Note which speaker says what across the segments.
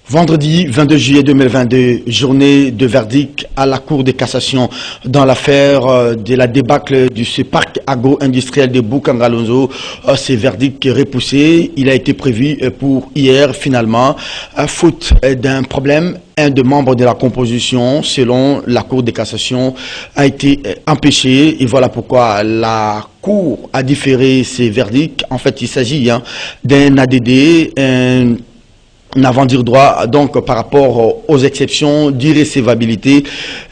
Speaker 1: Vendredi 22 juillet 2022, journée de verdict à la Cour de cassation dans l'affaire de la débâcle de ce parc agro-industriel de Boukangalonzo. Ce verdict repoussé, il a été prévu pour hier finalement, faute d'un problème. Un des membres de la composition, selon la Cour de cassation, a été empêché. Et voilà pourquoi la Cour a différé ces verdicts. En fait, il s'agit d'un ADD, un avant-dire droit, donc par rapport aux exceptions d'irrécevabilité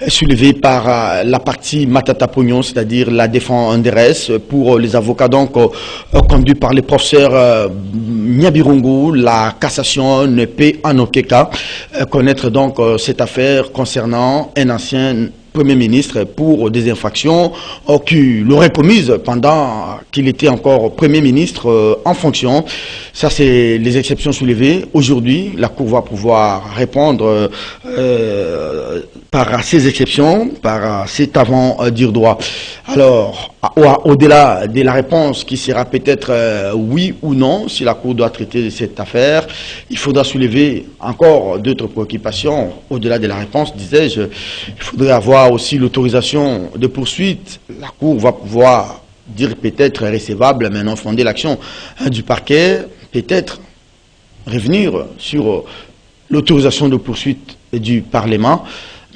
Speaker 1: soulevées par la partie Matata Pognon, c'est-à-dire la défenderesse, pour les avocats donc conduits par les professeurs Nyabirungu. La cassation ne peut en aucun cas connaître donc cette affaire concernant un ancien Premier ministre pour des infractions qu'il aurait commises pendant qu'il était encore Premier ministre en fonction. Ça, c'est les exceptions soulevées. Aujourd'hui, la Cour va pouvoir répondre par ces exceptions, par cet avant-dire droit. Alors, au-delà de la réponse qui sera peut-être oui ou non, si la Cour doit traiter cette affaire, il faudra soulever encore d'autres préoccupations. Au-delà de la réponse, disais-je, il faudrait avoir aussi l'autorisation de poursuite. La Cour va pouvoir dire peut-être recevable, mais non fonder l'action du parquet, peut-être revenir sur l'autorisation de poursuite du Parlement,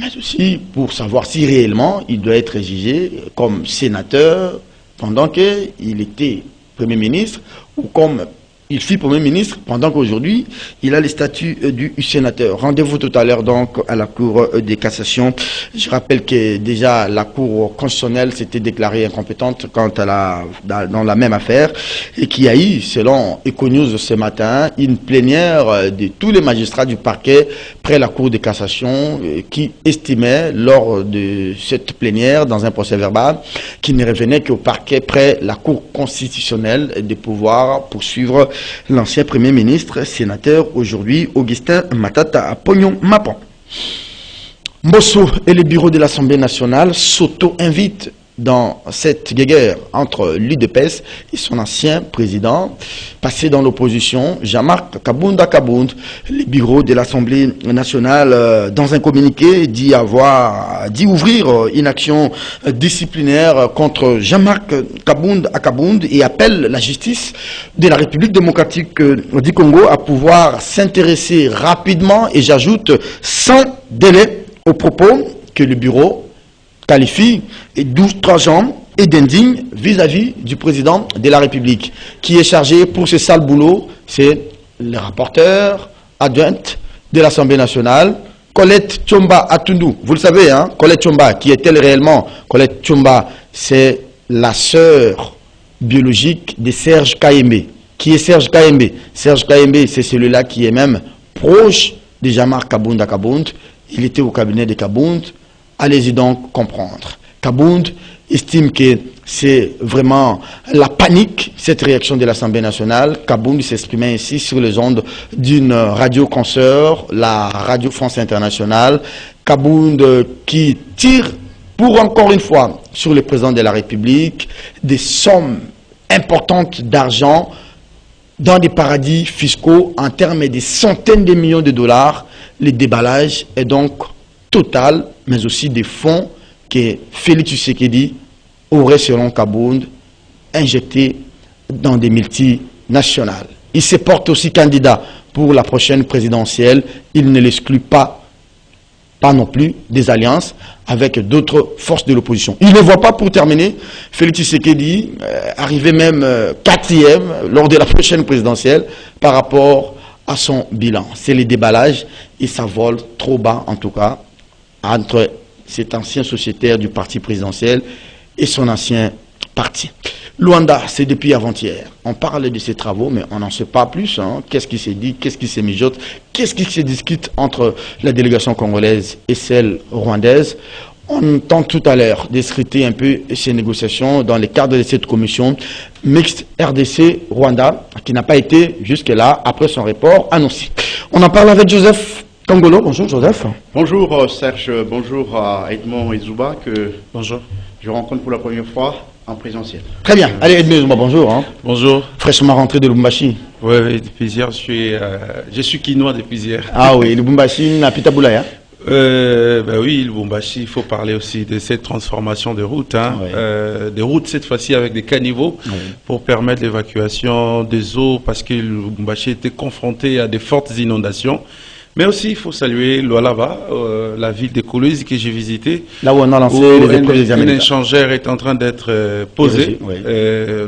Speaker 1: mais aussi pour savoir si réellement il doit être jugé comme sénateur pendant qu'il était Premier ministre ou comme il fut Premier ministre pendant qu'aujourd'hui, il a le statut du sénateur. Rendez-vous tout à l'heure donc à la Cour de cassation. Je rappelle que déjà la Cour constitutionnelle s'était déclarée incompétente dans la même affaire et qu'il y a eu, selon Econews ce matin, une plénière de tous les magistrats du parquet près la Cour de cassation qui estimait lors de cette plénière, dans un procès verbal, qu'il ne revenait qu'au parquet près la Cour constitutionnelle de pouvoir poursuivre l'ancien Premier ministre, sénateur aujourd'hui, Augustin Matata Pognon Mapon. Mbosso et le bureau de l'Assemblée nationale s'auto-invitent dans cette guerre entre l'UDPS et son ancien président, passé dans l'opposition, Jean-Marc Kabounda Kabound. Le bureau de l'Assemblée nationale, dans un communiqué, dit ouvrir une action disciplinaire contre Jean-Marc Kabounda Kabound et appelle la justice de la République démocratique du Congo à pouvoir s'intéresser rapidement, et j'ajoute sans délai, aux propos que le bureau qualifie d'outrageant et d'indigne vis-à-vis du président de la République, qui est chargé pour ce sale boulot. C'est le rapporteur adjointe de l'Assemblée nationale, Colette Tchomba Atundu. Vous le savez, Colette Tchomba, qui est-elle réellement? Colette Tchomba, c'est la sœur biologique de Serge Kayembe. Qui est Serge Kayembe? Serge Kayembe, c'est celui-là qui est même proche de Jean-Marc Kabounda Kabound. Il était au cabinet de Kabound. Allez-y donc comprendre. Kabound estime que c'est vraiment la panique, cette réaction de l'Assemblée nationale. Kabound s'exprimait ainsi sur les ondes d'une radio consoeur, la Radio France Internationale. Kabound qui tire pour encore une fois sur le président de la République des sommes importantes d'argent dans des paradis fiscaux en termes de centaines de millions de dollars. Le déballage est donc total, mais aussi des fonds que Félix Tshisekedi aurait, selon Kabound, injectés dans des multinationales. Il se porte aussi candidat pour la prochaine présidentielle. Il ne l'exclut pas non plus des alliances avec d'autres forces de l'opposition. Il ne voit pas, pour terminer, Félix Tshisekedi arriver même quatrième lors de la prochaine présidentielle par rapport à son bilan. C'est le déballage et ça vole trop bas, en tout cas, entre cet ancien sociétaire du parti présidentiel et son ancien parti. Luanda, c'est depuis avant-hier. On parle de ces travaux, mais on n'en sait pas plus. Qu'est-ce qui s'est dit, qu'est-ce qui se mijote, qu'est-ce qui se discute entre la délégation congolaise et celle rwandaise. On tente tout à l'heure de scruter un peu ces négociations dans le cadre de cette commission mixte RDC-Rwanda, qui n'a pas été jusque-là, après son report annoncé. On en parle avec Joseph Kangolo. Bonjour Joseph.
Speaker 2: Bonjour Serge, bonjour à Edmond Izouba, que
Speaker 3: bonjour.
Speaker 2: Je rencontre pour la première fois en présentiel.
Speaker 1: Très bien. Allez Edmond Izouba, bonjour.
Speaker 3: Bonjour.
Speaker 1: Fraîchement rentré de Lubumbashi.
Speaker 3: Oui, depuis hier, je suis quinois depuis hier.
Speaker 1: Ah oui, le Lubumbashi n'a Pitaboulaya.
Speaker 3: Ben oui, le Lubumbashi, il faut parler aussi de cette transformation de routes. Hein.
Speaker 1: Oui.
Speaker 3: Des routes cette fois-ci avec des caniveaux pour permettre l'évacuation des eaux parce que le Lubumbashi était confronté à des fortes inondations. Mais aussi, il faut saluer Lualaba, la ville de Kolwezi que j'ai visitée.
Speaker 1: Là où on a lancé les épreuves des
Speaker 3: Une échangère est en train d'être posée.
Speaker 1: Oui.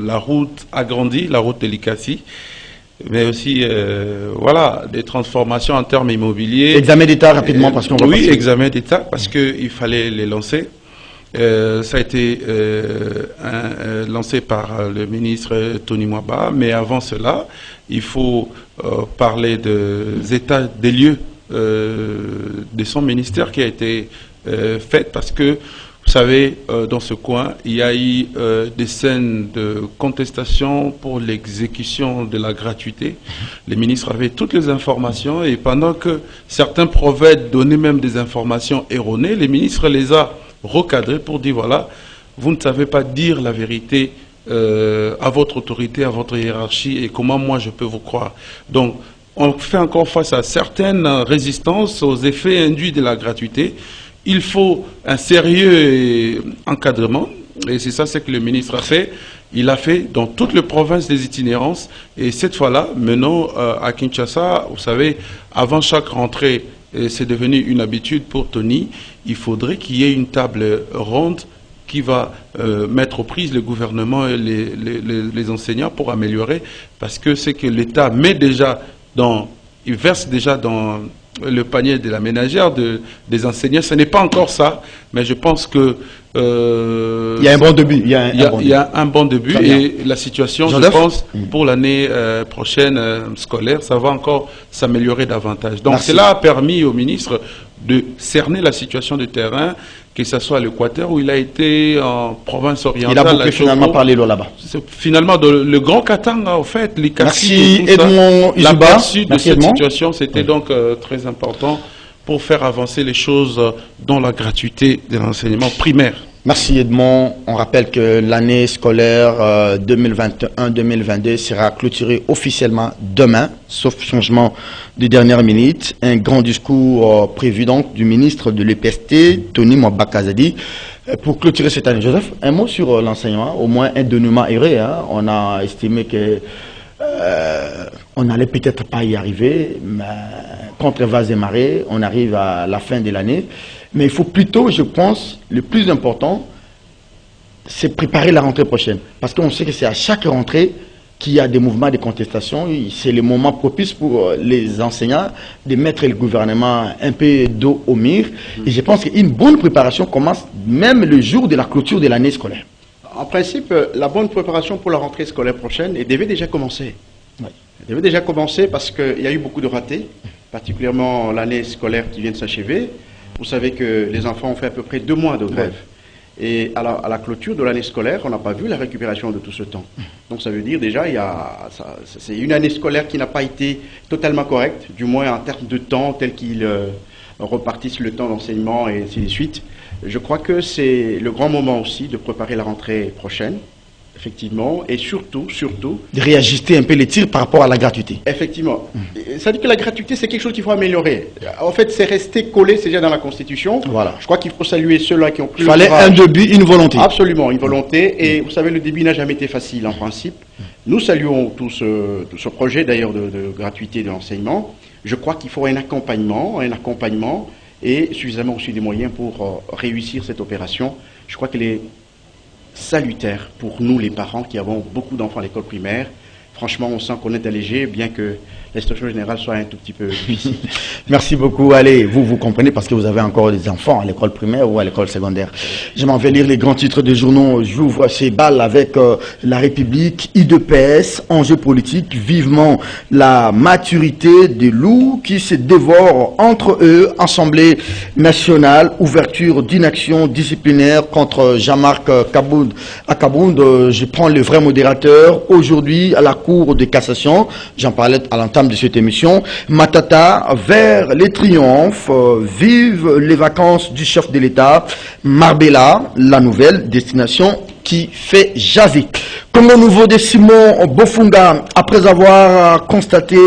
Speaker 3: La route agrandie, la route de l'Ikassi. Mais aussi, voilà, des transformations en termes immobiliers.
Speaker 1: Examen d'État rapidement parce qu'on va
Speaker 3: Oui,
Speaker 1: passer.
Speaker 3: examen d'État parce qu'il fallait les lancer. Ça a été lancé par le ministre Tony Mwaba, mais avant cela, il faut parler des états des lieux de son ministère qui a été fait parce que, vous savez, dans ce coin, il y a eu des scènes de contestation pour l'exécution de la gratuité. Les ministres avaient toutes les informations et pendant que certains prophètes donnaient même des informations erronées, les ministres les a recadrés pour dire voilà, vous ne savez pas dire la vérité à votre autorité, à votre hiérarchie et comment moi je peux vous croire. Donc, on fait encore face à certaines résistances aux effets induits de la gratuité. Il faut un sérieux encadrement, et c'est ça ce que le ministre a fait. Il a fait dans toutes les provinces des itinérances, et cette fois-là, maintenant à Kinshasa, vous savez, avant chaque rentrée, c'est devenu une habitude pour Tony, il faudrait qu'il y ait une table ronde qui va mettre aux prises le gouvernement et les enseignants pour améliorer, parce que c'est que l'État met déjà il verse déjà dans le panier de la ménagère des enseignants. Ce n'est pas encore ça, mais je pense que
Speaker 1: il y a un bon début.
Speaker 3: Il y a un bon début et la situation, je pense, pour l'année prochaine scolaire, ça va encore s'améliorer davantage. Donc cela a permis au ministre de cerner la situation du terrain, que ce soit à l'Équateur où il a été en province orientale.
Speaker 1: Il a beaucoup finalement parlé là-bas.
Speaker 3: Finalement, le Grand Katanga, en fait,
Speaker 1: Merci Edmond Izuba.
Speaker 3: L'aperçu de cette situation, c'était donc très important pour faire avancer les choses dans la gratuité de l'enseignement primaire.
Speaker 1: Merci Edmond. On rappelle que l'année scolaire 2021-2022 sera clôturée officiellement demain, sauf changement de dernière minute. Un grand discours prévu donc du ministre de l'EPST, Tony Mwaba Kazadi, pour clôturer cette année. Joseph, un mot sur l'enseignement, au moins un dénouement erré. Hein. On a estimé que on n'allait peut-être pas y arriver, mais contre vents et marées, on arrive à la fin de l'année. Mais il faut plutôt, je pense, le plus important, c'est préparer la rentrée prochaine. Parce qu'on sait que c'est à chaque rentrée qu'il y a des mouvements de contestation. C'est le moment propice pour les enseignants de mettre le gouvernement un peu dos au mur. Et je pense qu'une bonne préparation commence même le jour de la clôture de l'année scolaire.
Speaker 2: En principe, la bonne préparation pour la rentrée scolaire prochaine devait déjà commencer. Oui. Elle devait déjà commencer parce qu'il y a eu beaucoup de ratés, particulièrement l'année scolaire qui vient de s'achever. Vous savez que les enfants ont fait à peu près 2 mois de grève. Et à la clôture de l'année scolaire, on n'a pas vu la récupération de tout ce temps. Donc ça veut dire déjà, c'est une année scolaire qui n'a pas été totalement correcte, du moins en termes de temps, tel qu'ils repartissent le temps d'enseignement et ainsi de suite. Je crois que c'est le grand moment aussi de préparer la rentrée prochaine. Effectivement, et surtout...
Speaker 1: de réajuster un peu les tirs par rapport à la gratuité.
Speaker 2: Effectivement. Ça dit que la gratuité, c'est quelque chose qu'il faut améliorer. En fait, c'est resté collé, c'est déjà dans la Constitution.
Speaker 1: Voilà.
Speaker 2: Je crois qu'il faut saluer ceux-là qui ont pris
Speaker 1: le courage. Il fallait un début, une volonté.
Speaker 2: Absolument, une volonté. Et vous savez, le début n'a jamais été facile, en principe. Nous saluons tout ce projet, d'ailleurs, de gratuité de l'enseignement. Je crois qu'il faut un accompagnement et suffisamment aussi des moyens pour réussir cette opération. Je crois qu'elle est salutaire pour nous les parents qui avons beaucoup d'enfants à l'école primaire. Franchement, on sent qu'on est allégé, bien que la situation générale soit un tout petit peu difficile.
Speaker 1: Merci beaucoup. Allez, vous comprenez parce que vous avez encore des enfants à l'école primaire ou à l'école secondaire. Je m'en vais lire les grands titres des journaux. J'ouvre ces balles avec La République, I2PS, enjeux politiques, vivement la maturité des loups qui se dévorent entre eux, Assemblée nationale, ouverture d'une action disciplinaire contre Jean-Marc Kabound. À Kabound, je prends le vrai modérateur. Aujourd'hui, à la Cour de cassation, j'en parlais à l'entame de cette émission, Matata vers les triomphes, vive les vacances du chef de l'État, Marbella, la nouvelle destination qui fait jaser. Comme au nouveau de Simon Bofunga, après avoir constaté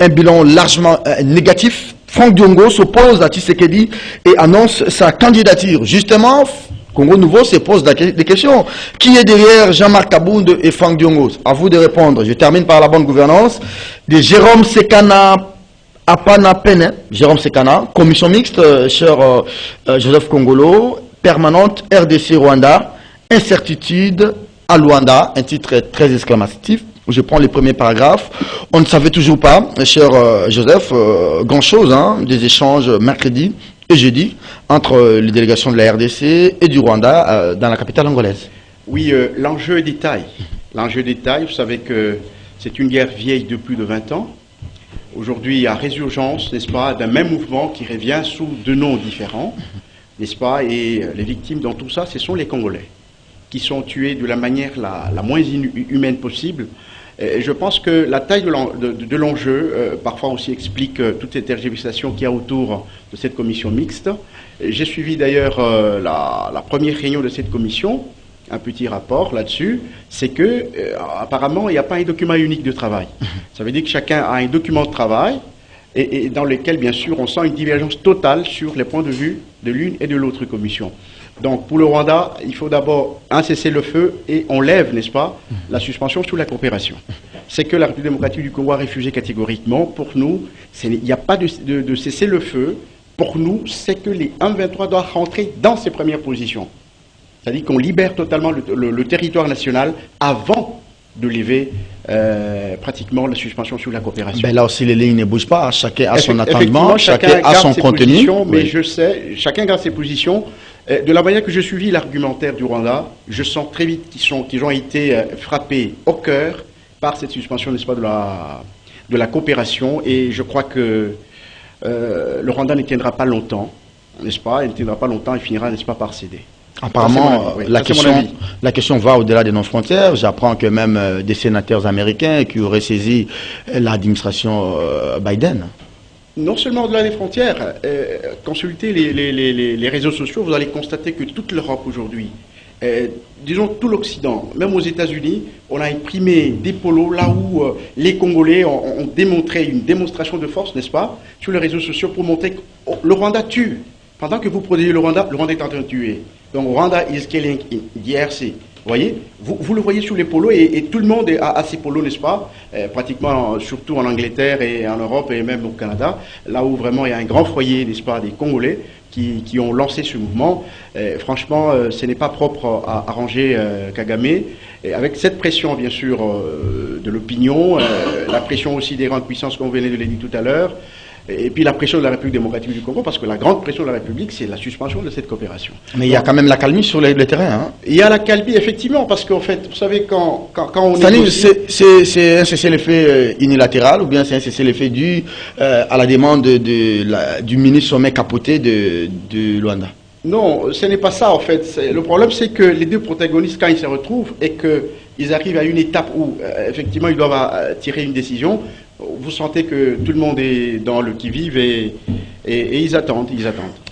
Speaker 1: un bilan largement négatif, Franck Diongo s'oppose à Tshisekedi et annonce sa candidature. Justement, Congo Nouveau se pose des questions. Qui est derrière Jean-Marc Kabound et Franck Diongo? À vous de répondre. Je termine par la bonne gouvernance. De Jérôme Sekana Apana Pene, Jérôme Sekana, commission mixte, cher Joseph Kongolo, permanente RDC Rwanda, incertitude à Luanda, un titre très exclamatif. Je prends les premiers paragraphes. On ne savait toujours pas, cher Joseph, grand-chose, hein, des échanges mercredi et jeudi entre les délégations de la RDC et du Rwanda dans la capitale angolaise.
Speaker 2: Oui, l'enjeu est des tailles. L'enjeu des tailles, vous savez que c'est une guerre vieille de plus de 20 ans. Aujourd'hui, il y a résurgence, n'est-ce pas, d'un même mouvement qui revient sous deux noms différents, n'est-ce pas, et les victimes dans tout ça, ce sont les Congolais, qui sont tués de la manière la moins humaine possible. Et je pense que la taille de l'enjeu, parfois aussi explique toute cette tergiversation qu'il y a autour de cette commission mixte. J'ai suivi d'ailleurs la première réunion de cette commission, un petit rapport là-dessus, c'est que apparemment il n'y a pas un document unique de travail. Ça veut dire que chacun a un document de travail et dans lequel bien sûr on sent une divergence totale sur les points de vue de l'une et de l'autre commission. Donc pour le Rwanda, il faut d'abord un cessez-le-feu et on lève, n'est-ce pas, la suspension sous la coopération. C'est que la République démocratique du Congo a refusé catégoriquement. Pour nous, il n'y a pas de cessez-le-feu. Pour nous, c'est que les M23 doivent rentrer dans ses premières positions. C'est-à-dire qu'on libère totalement le territoire national avant de lever pratiquement la suspension sous la coopération.
Speaker 1: Ben là aussi, les lignes ne bougent pas. Chacun a son attendement, chacun a son contenu.
Speaker 2: Mais oui. Je sais, chacun garde ses positions. De la manière que je suivis l'argumentaire du Rwanda, je sens très vite qu'ils ont été frappés au cœur par cette suspension, n'est-ce pas, de la coopération. Et je crois que le Rwanda ne tiendra pas longtemps, n'est-ce pas? Il ne tiendra pas longtemps et finira, n'est-ce pas, par céder.
Speaker 1: Apparemment, la question va au-delà de nos frontières. J'apprends que même des sénateurs américains qui auraient saisi l'administration Biden.
Speaker 2: Non seulement au-delà des frontières, consultez les réseaux sociaux, vous allez constater que toute l'Europe aujourd'hui, disons tout l'Occident, même aux États-Unis, on a imprimé des polos là où les Congolais ont démontré une démonstration de force, n'est-ce pas, sur les réseaux sociaux pour montrer que le Rwanda tue. Pendant que vous protégez le Rwanda est en train de tuer. Donc Rwanda is killing DRC. Vous voyez, vous le voyez sur les polos et tout le monde a ses polos, n'est-ce pas, pratiquement, surtout en Angleterre et en Europe et même au Canada, là où vraiment il y a un grand foyer, n'est-ce pas, des Congolais qui ont lancé ce mouvement. Franchement, ce n'est pas propre à arranger Kagame. Et avec cette pression, bien sûr, de l'opinion, la pression aussi des grandes puissances, comme vous venez de le dire tout à l'heure, et puis la pression de la République démocratique du Congo, parce que la grande pression de la République, c'est la suspension de cette coopération.
Speaker 1: Mais il y a quand même la calmie sur le terrain. Hein.
Speaker 2: Il y a la calmie, effectivement, parce qu'en fait, vous savez, quand on
Speaker 1: négocie... C'est un cessez-le-feu unilatéral ou bien c'est un cessez-le-feu dû à la demande du ministre sommet capoté de Luanda? Non,
Speaker 2: ce n'est pas ça, en fait. Le problème, c'est que les deux protagonistes, quand ils se retrouvent et qu'ils arrivent à une étape où, effectivement, ils doivent tirer une décision, vous sentez que tout le monde est dans le qui-vive et ils attendent.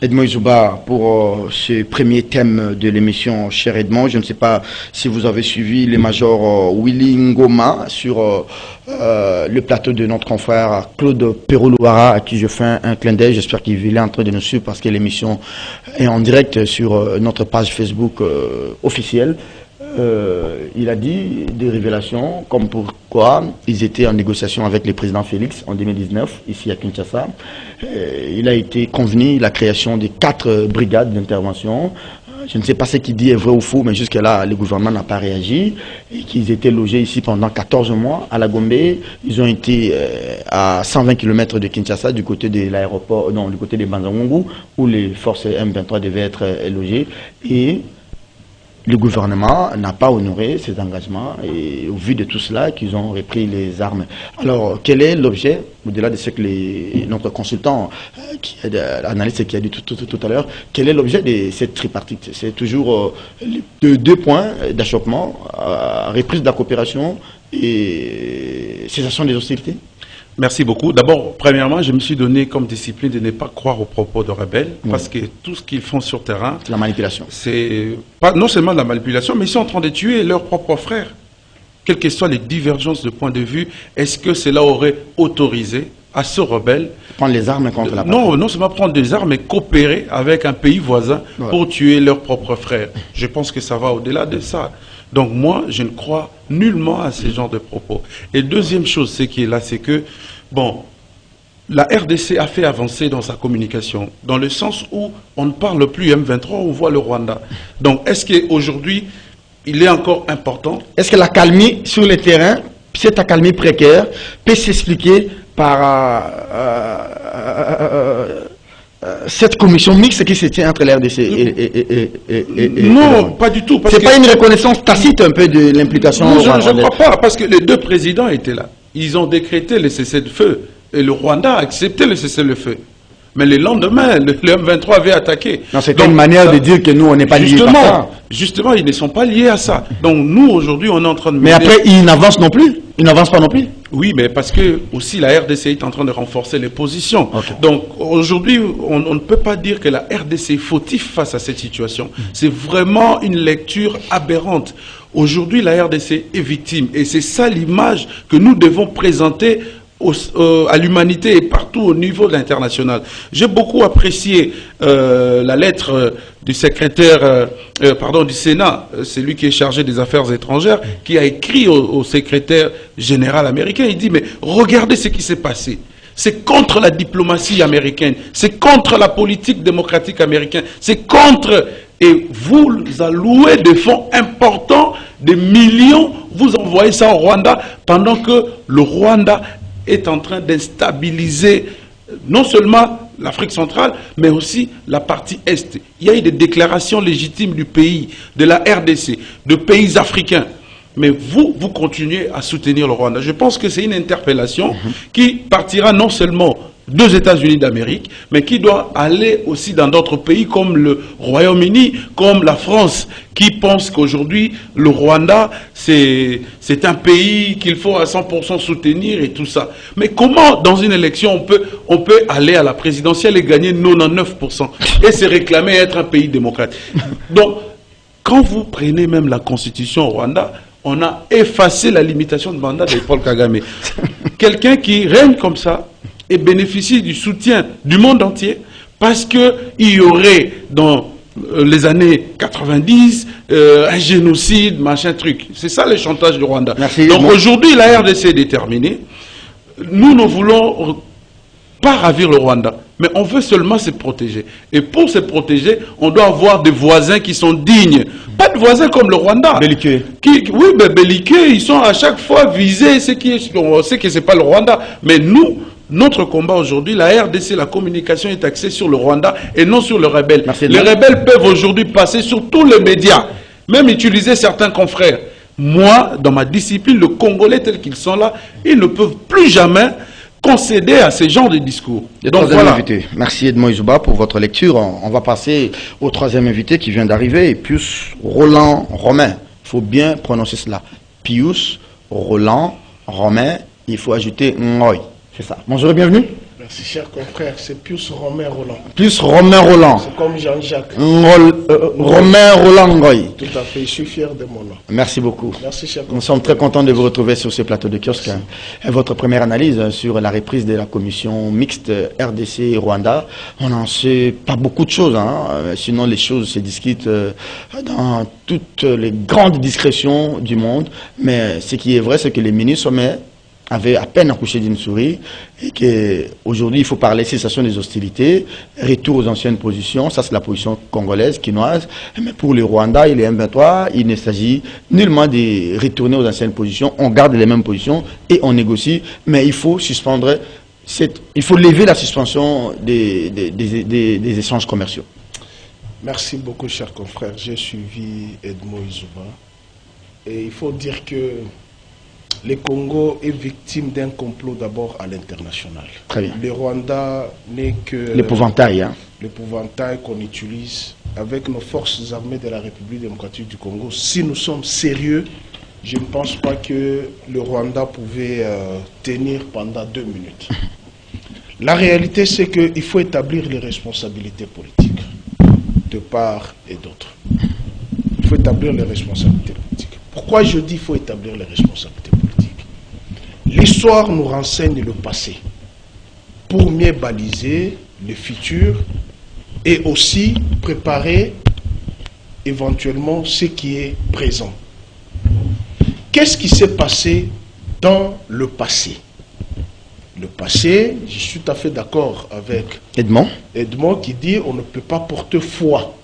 Speaker 1: Edmond Izouba, pour ce premier thème de l'émission, cher Edmond, je ne sais pas si vous avez suivi les majors Willy Ngoma sur le plateau de notre confrère Claude Perroulouara, à qui je fais un clin d'œil. J'espère qu'il est en train de nous suivre parce que l'émission est en direct sur notre page Facebook officielle. Il a dit des révélations comme pourquoi ils étaient en négociation avec le président Félix en 2019 ici à Kinshasa. Il a été convenu la création de 4 brigades d'intervention. Je ne sais pas ce qu'il dit est vrai ou faux, mais jusque-là, le gouvernement n'a pas réagi. Et qu'ils étaient logés ici pendant 14 mois à la Gombe. Ils ont été à 120 km de Kinshasa, du côté de l'aéroport, non, du côté de Banzangongu, où les forces M23 devaient être logées. Et le gouvernement n'a pas honoré ses engagements et au vu de tout cela, qu'ils ont repris les armes. Alors, quel est l'objet, au-delà de ce que notre consultant, l'analyste qui a dit tout à l'heure, quel est l'objet de cette tripartite? C'est toujours deux points d'achoppement, reprise de la coopération et cessation des hostilités?
Speaker 3: Merci beaucoup. D'abord, premièrement, je me suis donné comme discipline de ne pas croire aux propos de rebelles, parce que tout ce qu'ils font sur terrain...
Speaker 1: C'est la manipulation.
Speaker 3: C'est pas non seulement de la manipulation, mais ils sont en train de tuer leurs propres frères. Quelles que soient les divergences de point de vue, est-ce que cela aurait autorisé à ce rebelle...
Speaker 1: Prendre les armes contre la patrie.
Speaker 3: Non, non seulement prendre des armes, mais coopérer avec un pays voisin pour tuer leurs propres frères. Je pense que ça va au-delà de ça. Donc moi, je ne crois nullement à ce genre de propos. Et deuxième chose, ce qui est là, c'est que, bon, la RDC a fait avancer dans sa communication, dans le sens où on ne parle plus M23, on voit le Rwanda. Donc est-ce qu'aujourd'hui, il est encore important?
Speaker 1: Est-ce que la calmie sur le terrain, cette accalmie précaire, peut s'expliquer par cette commission mixte qui se tient entre la RDC et
Speaker 3: non, pas du tout.
Speaker 1: C'est pas une reconnaissance tacite un peu de l'implication?
Speaker 3: Non, je ne crois pas, parce que les deux présidents étaient là. Ils ont décrété le cessez-le-feu. Et le Rwanda a accepté le cessez-le-feu. Mais le lendemain, le M23 avait attaqué.
Speaker 1: C'était une manière de dire que nous, on n'est pas liés par ça.
Speaker 3: Justement, ils ne sont pas liés à ça. Donc nous, aujourd'hui, on est en train de...
Speaker 1: Mais après, ils n'avancent non plus. Ils n'avancent pas non plus.
Speaker 3: Oui, mais parce que aussi la RDC est en train de renforcer les positions.
Speaker 1: Okay.
Speaker 3: Donc aujourd'hui, on ne peut pas dire que la RDC est fautive face à cette situation. C'est vraiment une lecture aberrante. Aujourd'hui, la RDC est victime. Et c'est ça l'image que nous devons présenter à l'humanité et partout au niveau de l'international. J'ai beaucoup apprécié la lettre du secrétaire, du Sénat, c'est lui qui est chargé des affaires étrangères, qui a écrit au secrétaire général américain. Il dit, mais regardez ce qui s'est passé. C'est contre la diplomatie américaine, c'est contre la politique démocratique américaine, c'est contre... Et vous allouez des fonds importants, des millions, vous envoyez ça au Rwanda, pendant que le Rwanda est en train d'instabiliser non seulement l'Afrique centrale, mais aussi la partie Est. Il y a eu des déclarations légitimes du pays, de la RDC, de pays africains. Mais vous continuez à soutenir le Rwanda. Je pense que c'est une interpellation qui partira non seulement des États-Unis d'Amérique, mais qui doit aller aussi dans d'autres pays comme le Royaume-Uni, comme la France, qui pense qu'aujourd'hui, le Rwanda, c'est un pays qu'il faut à 100% soutenir et tout ça. Mais comment, dans une élection, on peut aller à la présidentielle et gagner 99% et se réclamer être un pays démocratique? Donc, quand vous prenez même la constitution au Rwanda, on a effacé la limitation de mandat de Paul Kagame. Quelqu'un qui règne comme ça et bénéficie du soutien du monde entier parce qu'il y aurait dans les années 90 un génocide, machin truc. C'est ça le chantage du Rwanda.
Speaker 1: Merci.
Speaker 3: Donc aujourd'hui, la RDC est déterminée. Nous ne voulons pas ravir le Rwanda, mais on veut seulement se protéger. Et pour se protéger, on doit avoir des voisins qui sont dignes. Pas de voisins comme le Rwanda.
Speaker 1: Belliqueux.
Speaker 3: Oui, mais belliqueux, ils sont à chaque fois visés. On sait que ce n'est pas le Rwanda. Mais nous, notre combat aujourd'hui, la RDC, la communication est axée sur le Rwanda et non sur le rebelle. Les rebelles peuvent aujourd'hui passer sur tous les médias, même utiliser certains confrères. Moi, dans ma discipline, le Congolais tels qu'ils sont là, ils ne peuvent plus jamais concéder à ce genre de discours.
Speaker 1: Donc voilà. Invité. Merci Edmond Izouba pour votre lecture. On va passer au troisième invité qui vient d'arriver, Pius Roland Romain. Il faut bien prononcer cela. Pius Roland Romain, il faut ajouter Ngoy. C'est ça. Bonjour et bienvenue.
Speaker 4: Merci, cher confrère. C'est Pius Romain Roland.
Speaker 1: Pius Romain Roland.
Speaker 4: C'est comme Jean-Jacques.
Speaker 1: Romain Roland Ngoy.
Speaker 4: Tout à fait. Je suis fier de mon nom.
Speaker 1: Merci beaucoup.
Speaker 4: Merci, cher confrère.
Speaker 1: Nous sommes très contents de vous retrouver sur ce plateau de kiosque. Et votre première analyse sur la reprise de la commission mixte RDC-Rwanda. On n'en sait pas beaucoup de choses. Sinon, les choses se discutent dans toutes les grandes discrétions du monde. Mais ce qui est vrai, c'est que les ministres avait à peine accouché d'une souris et qu'aujourd'hui il faut parler cessation des hostilités, retour aux anciennes positions, ça c'est la position congolaise, quinoise, mais pour le Rwanda et les M23, il ne s'agit nullement de retourner aux anciennes positions, on garde les mêmes positions et on négocie, mais il faut suspendre, il faut lever la suspension des échanges commerciaux.
Speaker 4: Merci beaucoup, cher confrère. J'ai suivi Edmond Izouba et il faut dire que le Congo est victime d'un complot d'abord à l'international.
Speaker 1: Très bien.
Speaker 4: Le Rwanda n'est que
Speaker 1: l'épouvantail.
Speaker 4: L'épouvantail qu'on utilise avec nos forces armées de la République démocratique du Congo. Si nous sommes sérieux, je ne pense pas que le Rwanda pouvait tenir pendant 2 minutes. La réalité, c'est qu'il faut établir les responsabilités politiques, de part et d'autre. Il faut établir les responsabilités politiques. Pourquoi je dis qu'il faut établir les responsabilités politiques? L'histoire nous renseigne le passé pour mieux baliser le futur et aussi préparer éventuellement ce qui est présent. Qu'est-ce qui s'est passé dans le passé? Le passé, je suis tout à fait d'accord avec Edmond qui dit on ne peut pas porter foi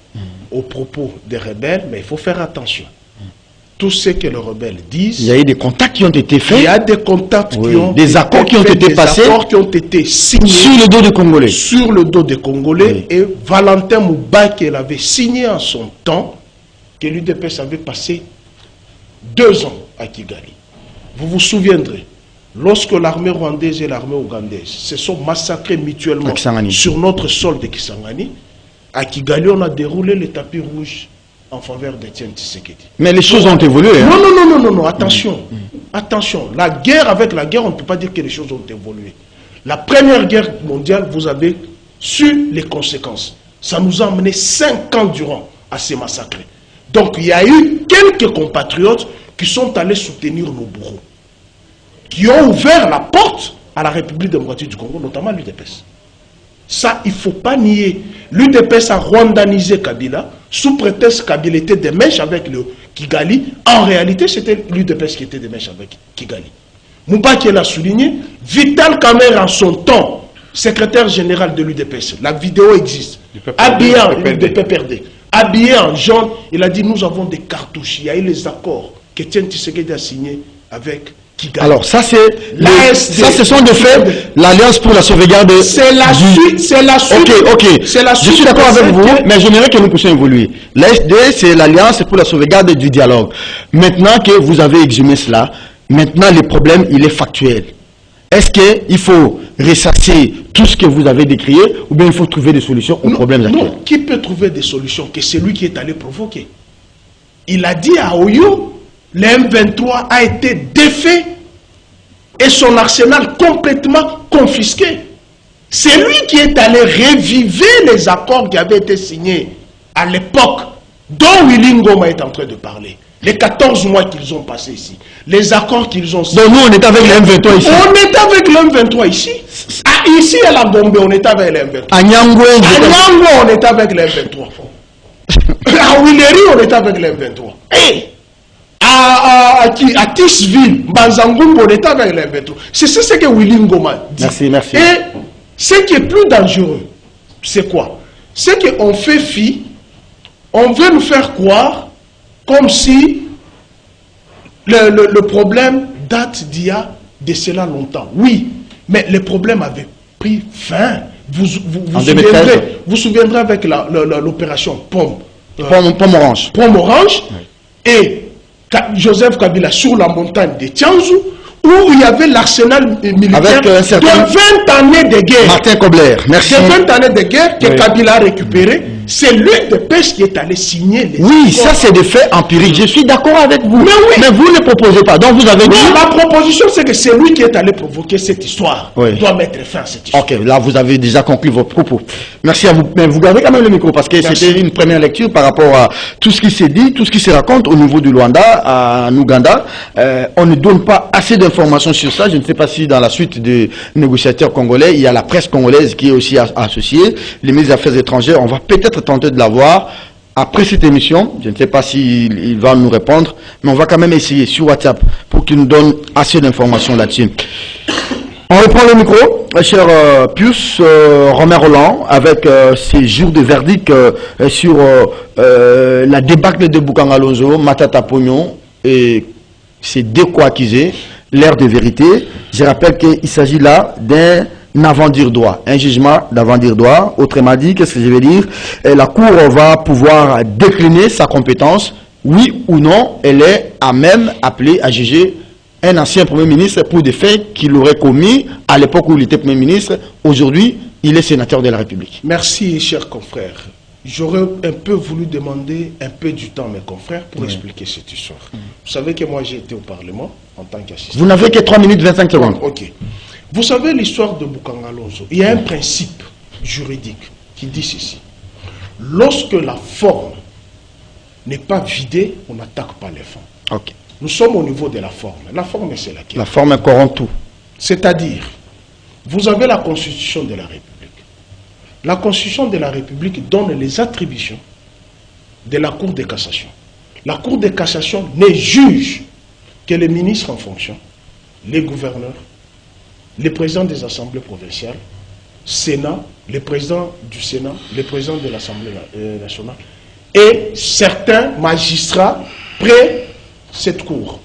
Speaker 4: aux propos des rebelles, mais il faut faire attention. Tout ce que les rebelles disent...
Speaker 1: Il y a eu des contacts qui ont été faits.
Speaker 4: Il y a des contacts qui ont
Speaker 1: des accords qui ont été passés.
Speaker 4: Des accords qui ont été signés.
Speaker 1: Sur le dos des Congolais.
Speaker 4: Sur le dos des Congolais. Oui. Et Valentin Mouba, qui l'avait signé en son temps, que l'UDPS avait passé 2 ans à Kigali. Vous vous souviendrez, lorsque l'armée rwandaise et l'armée ougandaise se sont massacrés mutuellement sur notre sol de Kisangani, à Kigali, on a déroulé le tapis rouge en faveur d'Étienne Tshisekedi. Mais les choses ont évolué. Hein? Non, attention. Attention. La guerre, avec la guerre, on ne peut pas dire que les choses ont évolué. La première guerre mondiale, vous avez su les conséquences. Ça nous a amené 5 ans durant à se massacrer. Donc, il y a eu quelques compatriotes qui sont allés soutenir nos bourreaux, qui ont ouvert la porte à la République démocratique du Congo, notamment l'UDPS. Ça, il ne faut pas nier. L'UDPS a rwandanisé Kabila, sous prétexte Kabila était des mèches avec le Kigali. En réalité, c'était l'UDPS qui était des mèches avec Kigali. Mouba qui l'a souligné, Vital Kamerhe en son temps, secrétaire général de l'UDPS, la vidéo existe, habillé en PPRD, habillé en jaune, il a dit nous avons des cartouches, il y a eu les accords qu'Étienne Tshisekedi a signés avec Kigali. Alors ça c'est ça ce sont des faits, l'Alliance pour la sauvegarde. C'est la suite, c'est la suite. Ok. Je suis d'accord avec vous, mais j'aimerais que nous puissions évoluer. L'ASD c'est l'Alliance pour la sauvegarde du dialogue. Maintenant que vous avez exhumé cela, maintenant le problème il est factuel. Est-ce qu'il faut ressasser tout ce que vous avez décrié ou bien il faut trouver des solutions aux problèmes actuels? Non, qui peut trouver des solutions que celui qui est allé provoquer? Il a dit à Oyo, le M23 a été défait et son arsenal complètement confisqué. C'est lui qui est allé reviver les accords qui avaient été signés à l'époque dont Willy Ngoma est en train de parler. Les 14 mois qu'ils ont passés ici, les accords qu'ils ont signés. Donc nous on est avec le M23 ici. On est avec le M23 ici. Ici à la Gombe on est avec le M23. À Nyangwe on est avec le M23. À Willeri on est avec le M23. Hey! À Tisville, Banzangumbo, on est avec le M23. C'est ce que Willy Ngoma dit. Merci. Et ce qui est plus dangereux, c'est quoi? C'est qu'on fait fi, on veut nous faire croire comme si le problème date d'il y a de cela longtemps. Oui, mais le problème avait pris fin. Vous souviendrez avec l'opération Pomme Orange. Pomme Orange. Oui. Et Joseph Kabila sur la montagne de Tianzou, où il y avait l'arsenal militaire de 20 années de guerre. Martin Kobler, merci. De 20 années de guerre que Kabila a récupéré. C'est l'UDPS qui est allé signer les accords. Oui, ça c'est des faits empiriques. Je suis d'accord avec vous. Mais vous ne proposez pas. Donc vous avez dit... La proposition c'est que c'est lui qui est allé provoquer cette histoire. Oui. Il doit mettre fin à cette histoire. Ok, là vous avez déjà conclu votre propos. Merci à vous. Mais vous gardez quand même le micro parce que c'était une première lecture par rapport à tout ce qui s'est dit, tout ce qui se raconte au niveau du Rwanda, en Ouganda. On ne donne pas assez d'informations sur ça. Je ne sais pas si dans la suite des négociateurs congolais, il y a la presse congolaise qui est aussi associée, les ministres des Affaires étrangères. On va peut-être tenter de l'avoir après cette émission. Je ne sais pas s'il va nous répondre, mais on va quand même essayer sur WhatsApp pour qu'il nous donne assez d'informations là-dessus. On reprend le micro, cher Pius Romain Roland, avec ces jours de verdict sur la débâcle de Boukangalonzo, Matata Pognon et ces deux co-accusés, l'ère de vérité. Je rappelle qu'il s'agit là d'un avant-dire droit, un jugement d'avant-dire droit. Autrement dit, qu'est-ce que je veux dire? La Cour va pouvoir décliner sa compétence, oui ou non, elle est à même appelée à juger un ancien Premier ministre pour des faits qu'il aurait commis à l'époque où il était Premier ministre. Aujourd'hui, il est sénateur de la République. Merci, cher confrère. j'aurais un peu voulu demander un peu du temps à mes confrères pour expliquer cette histoire. Vous savez que moi j'ai été au Parlement en tant qu'assistant.
Speaker 1: Vous n'avez que 3 minutes 25 secondes.
Speaker 4: Ok. Vous savez l'histoire de Bukangalonzo. Il y a un principe juridique qui dit ceci. Lorsque la forme n'est pas vidée, on n'attaque pas les fonds.
Speaker 1: Ok.
Speaker 4: Nous sommes au niveau de la forme. La forme, c'est laquelle?
Speaker 1: La forme corrompt tout.
Speaker 4: C'est-à-dire, vous avez la Constitution de la République. La Constitution de la République donne les attributions de la Cour de cassation. La Cour de cassation ne juge que les ministres en fonction, les gouverneurs, les présidents des assemblées provinciales, Sénat, les présidents du Sénat, les présidents de l'Assemblée nationale et certains magistrats près cette cour.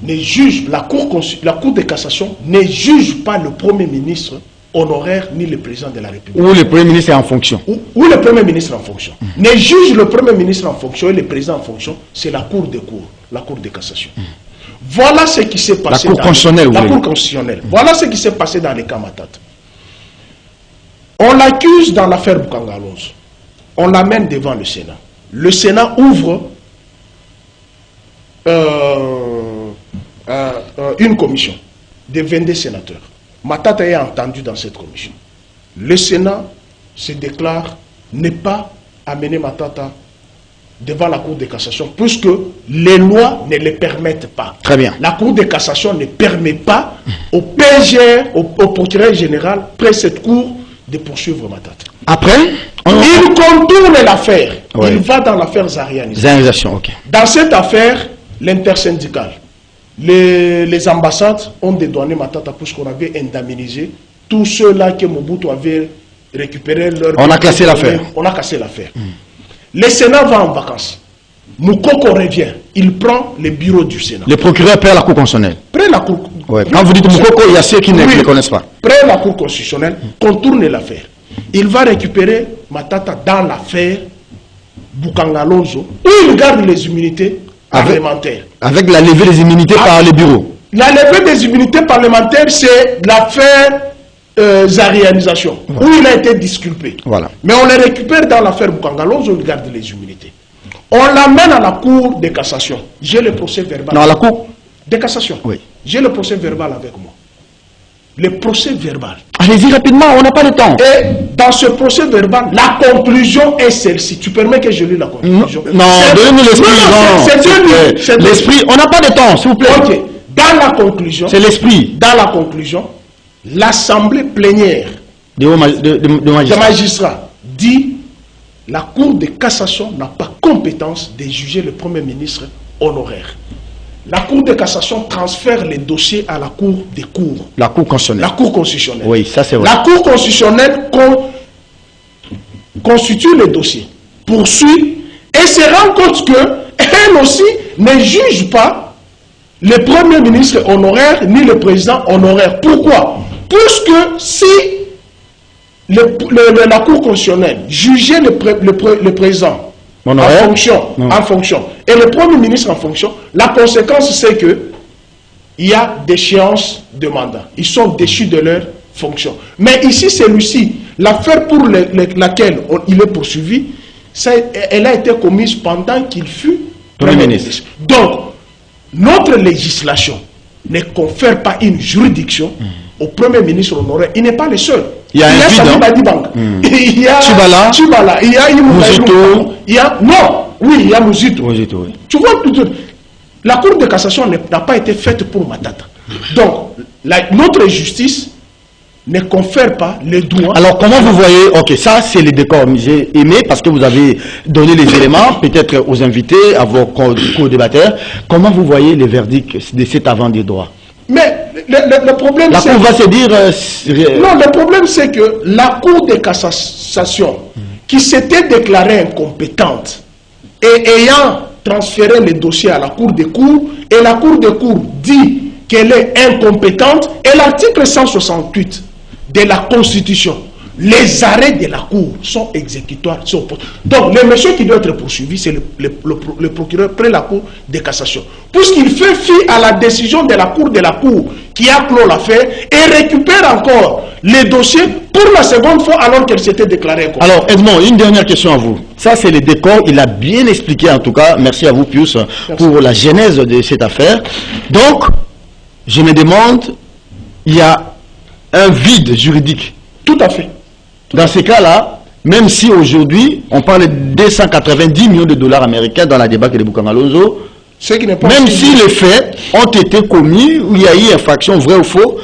Speaker 4: Ne juge, la cour de cassation ne juge pas le Premier ministre honoraire ni le président de la République.
Speaker 1: Ou le Premier ministre est en fonction.
Speaker 4: Ou le Premier ministre en fonction. Ne juge le Premier ministre en fonction et le président en fonction, c'est la Cour de cour, la Cour de cassation. Voilà ce qui s'est passé.
Speaker 1: La Cour constitutionnelle.
Speaker 4: La Cour constitutionnelle. Voilà ce qui s'est passé dans les cas Matata. On l'accuse dans l'affaire Bukangalonzo. On l'amène devant le Sénat. Le Sénat ouvre une commission de 22 sénateurs. Matata est entendu dans cette commission. Le Sénat se déclare ne pas amener Matata devant la Cour de cassation puisque les lois ne le permettent pas.
Speaker 1: Très bien.
Speaker 4: La Cour de cassation ne permet pas au PGR, au procureur général, près cette cour, de poursuivre Matata.
Speaker 1: Après,
Speaker 4: il contourne l'affaire.
Speaker 1: Ouais.
Speaker 4: Il va dans l'affaire Zariani.
Speaker 1: Ok.
Speaker 4: Dans cette affaire, l'intersyndicale, les ambassades ont dédouané Matata puisqu'on avait indemnisé tous ceux-là que Mobutu avait récupéré leur...
Speaker 1: On a classé l'affaire.
Speaker 4: On a cassé l'affaire. Le Sénat va en vacances. Moukoko revient. Il prend le bureau du Sénat.
Speaker 1: Le procureur perd la Cour constitutionnelle.
Speaker 4: Près la Cour...
Speaker 1: Ouais. Quand vous dites Moukoko, il y a ceux qui ne le connaissent pas.
Speaker 4: Près la Cour constitutionnelle, contourne l'affaire. Il va récupérer Matata dans l'affaire Bukangalonzo, où il garde les immunités parlementaires.
Speaker 1: Avec la levée des immunités par les bureaux.
Speaker 4: La levée des immunités parlementaires, c'est l'affaire Zarianisation, où il a été disculpé.
Speaker 1: Voilà.
Speaker 4: Mais on les récupère dans l'affaire Bukangalonzo, il garde les immunités. On l'amène à la Cour de cassation. J'ai le procès verbal.
Speaker 1: Non, à la Cour
Speaker 4: de cassation.
Speaker 1: Oui.
Speaker 4: J'ai le procès verbal avec moi. Le procès verbal.
Speaker 1: Allez-y rapidement, on n'a pas le temps.
Speaker 4: Et dans ce procès verbal, la conclusion est celle-ci. Tu permets que je lis la conclusion?
Speaker 1: Non, donnez-nous l'esprit. C'est l'esprit. On n'a pas de temps, s'il vous plaît.
Speaker 4: Ok. Dans la conclusion,
Speaker 1: c'est l'esprit.
Speaker 4: Dans la conclusion, l'assemblée plénière
Speaker 1: de
Speaker 4: magistrats dit la Cour de cassation n'a pas compétence de juger le Premier ministre honoraire. La Cour de cassation transfère les dossiers à la Cour des cours.
Speaker 1: La Cour constitutionnelle.
Speaker 4: La Cour constitutionnelle.
Speaker 1: Oui, ça c'est vrai.
Speaker 4: La Cour constitutionnelle constitue les dossiers, poursuit et se rend compte qu'elle aussi ne juge pas le Premier ministre honoraire ni le président honoraire. Pourquoi? Puisque si la Cour constitutionnelle jugeait le président en fonction et le Premier ministre en fonction, la conséquence c'est que il y a déchéance de mandat. Ils sont déchus de leur fonction. Mais ici, celui-ci, l'affaire pour laquelle il est poursuivi, elle a été commise pendant qu'il fut Premier ministre. Donc, notre législation ne confère pas une juridiction au Premier ministre honoraire. Il n'est pas le seul.
Speaker 1: Il y a un
Speaker 4: Sami Badibanga. Il y a Tchibala. Il y a Mouzito. Il y a... Non. Oui, il y a Mouzito.
Speaker 1: Oui.
Speaker 4: Tu vois, la Cour de cassation n'a pas été faite pour Matata. Donc, notre justice ne confère pas les droits.
Speaker 1: Alors, comment vous voyez... Ok, ça, c'est le décor. J'ai aimé parce que vous avez donné les éléments, peut-être aux invités, à vos co-débatteurs. Comment vous voyez les verdicts de cet avant des droits?
Speaker 4: Mais le problème,
Speaker 1: la Cour va se dire...
Speaker 4: Non, le problème, c'est que la Cour de cassation, qui s'était déclarée incompétente et ayant transféré les dossiers à la Cour des cours, et la Cour des cours dit qu'elle est incompétente, et l'article 168 de la Constitution les arrêts de la Cour sont exécutoires. Donc, le monsieur qui doit être poursuivi, c'est le procureur près la Cour de cassation. Puisqu'il fait fi à la décision de la Cour qui a clos l'affaire et récupère encore les dossiers pour la seconde fois alors qu'elle s'était déclarée.
Speaker 1: Alors, Edmond, une dernière question à vous. Ça, c'est le décor. Il a bien expliqué, en tout cas. Merci à vous, Pius, pour la genèse de cette affaire. Donc, je me demande, il y a un vide juridique.
Speaker 4: Tout à fait.
Speaker 1: Dans ces cas-là, même si aujourd'hui, on parle de 290 millions de dollars américains dans la débâcle de Boukangalonzo, même si les faits ont été commis, où il y a eu infraction, vrai ou faux,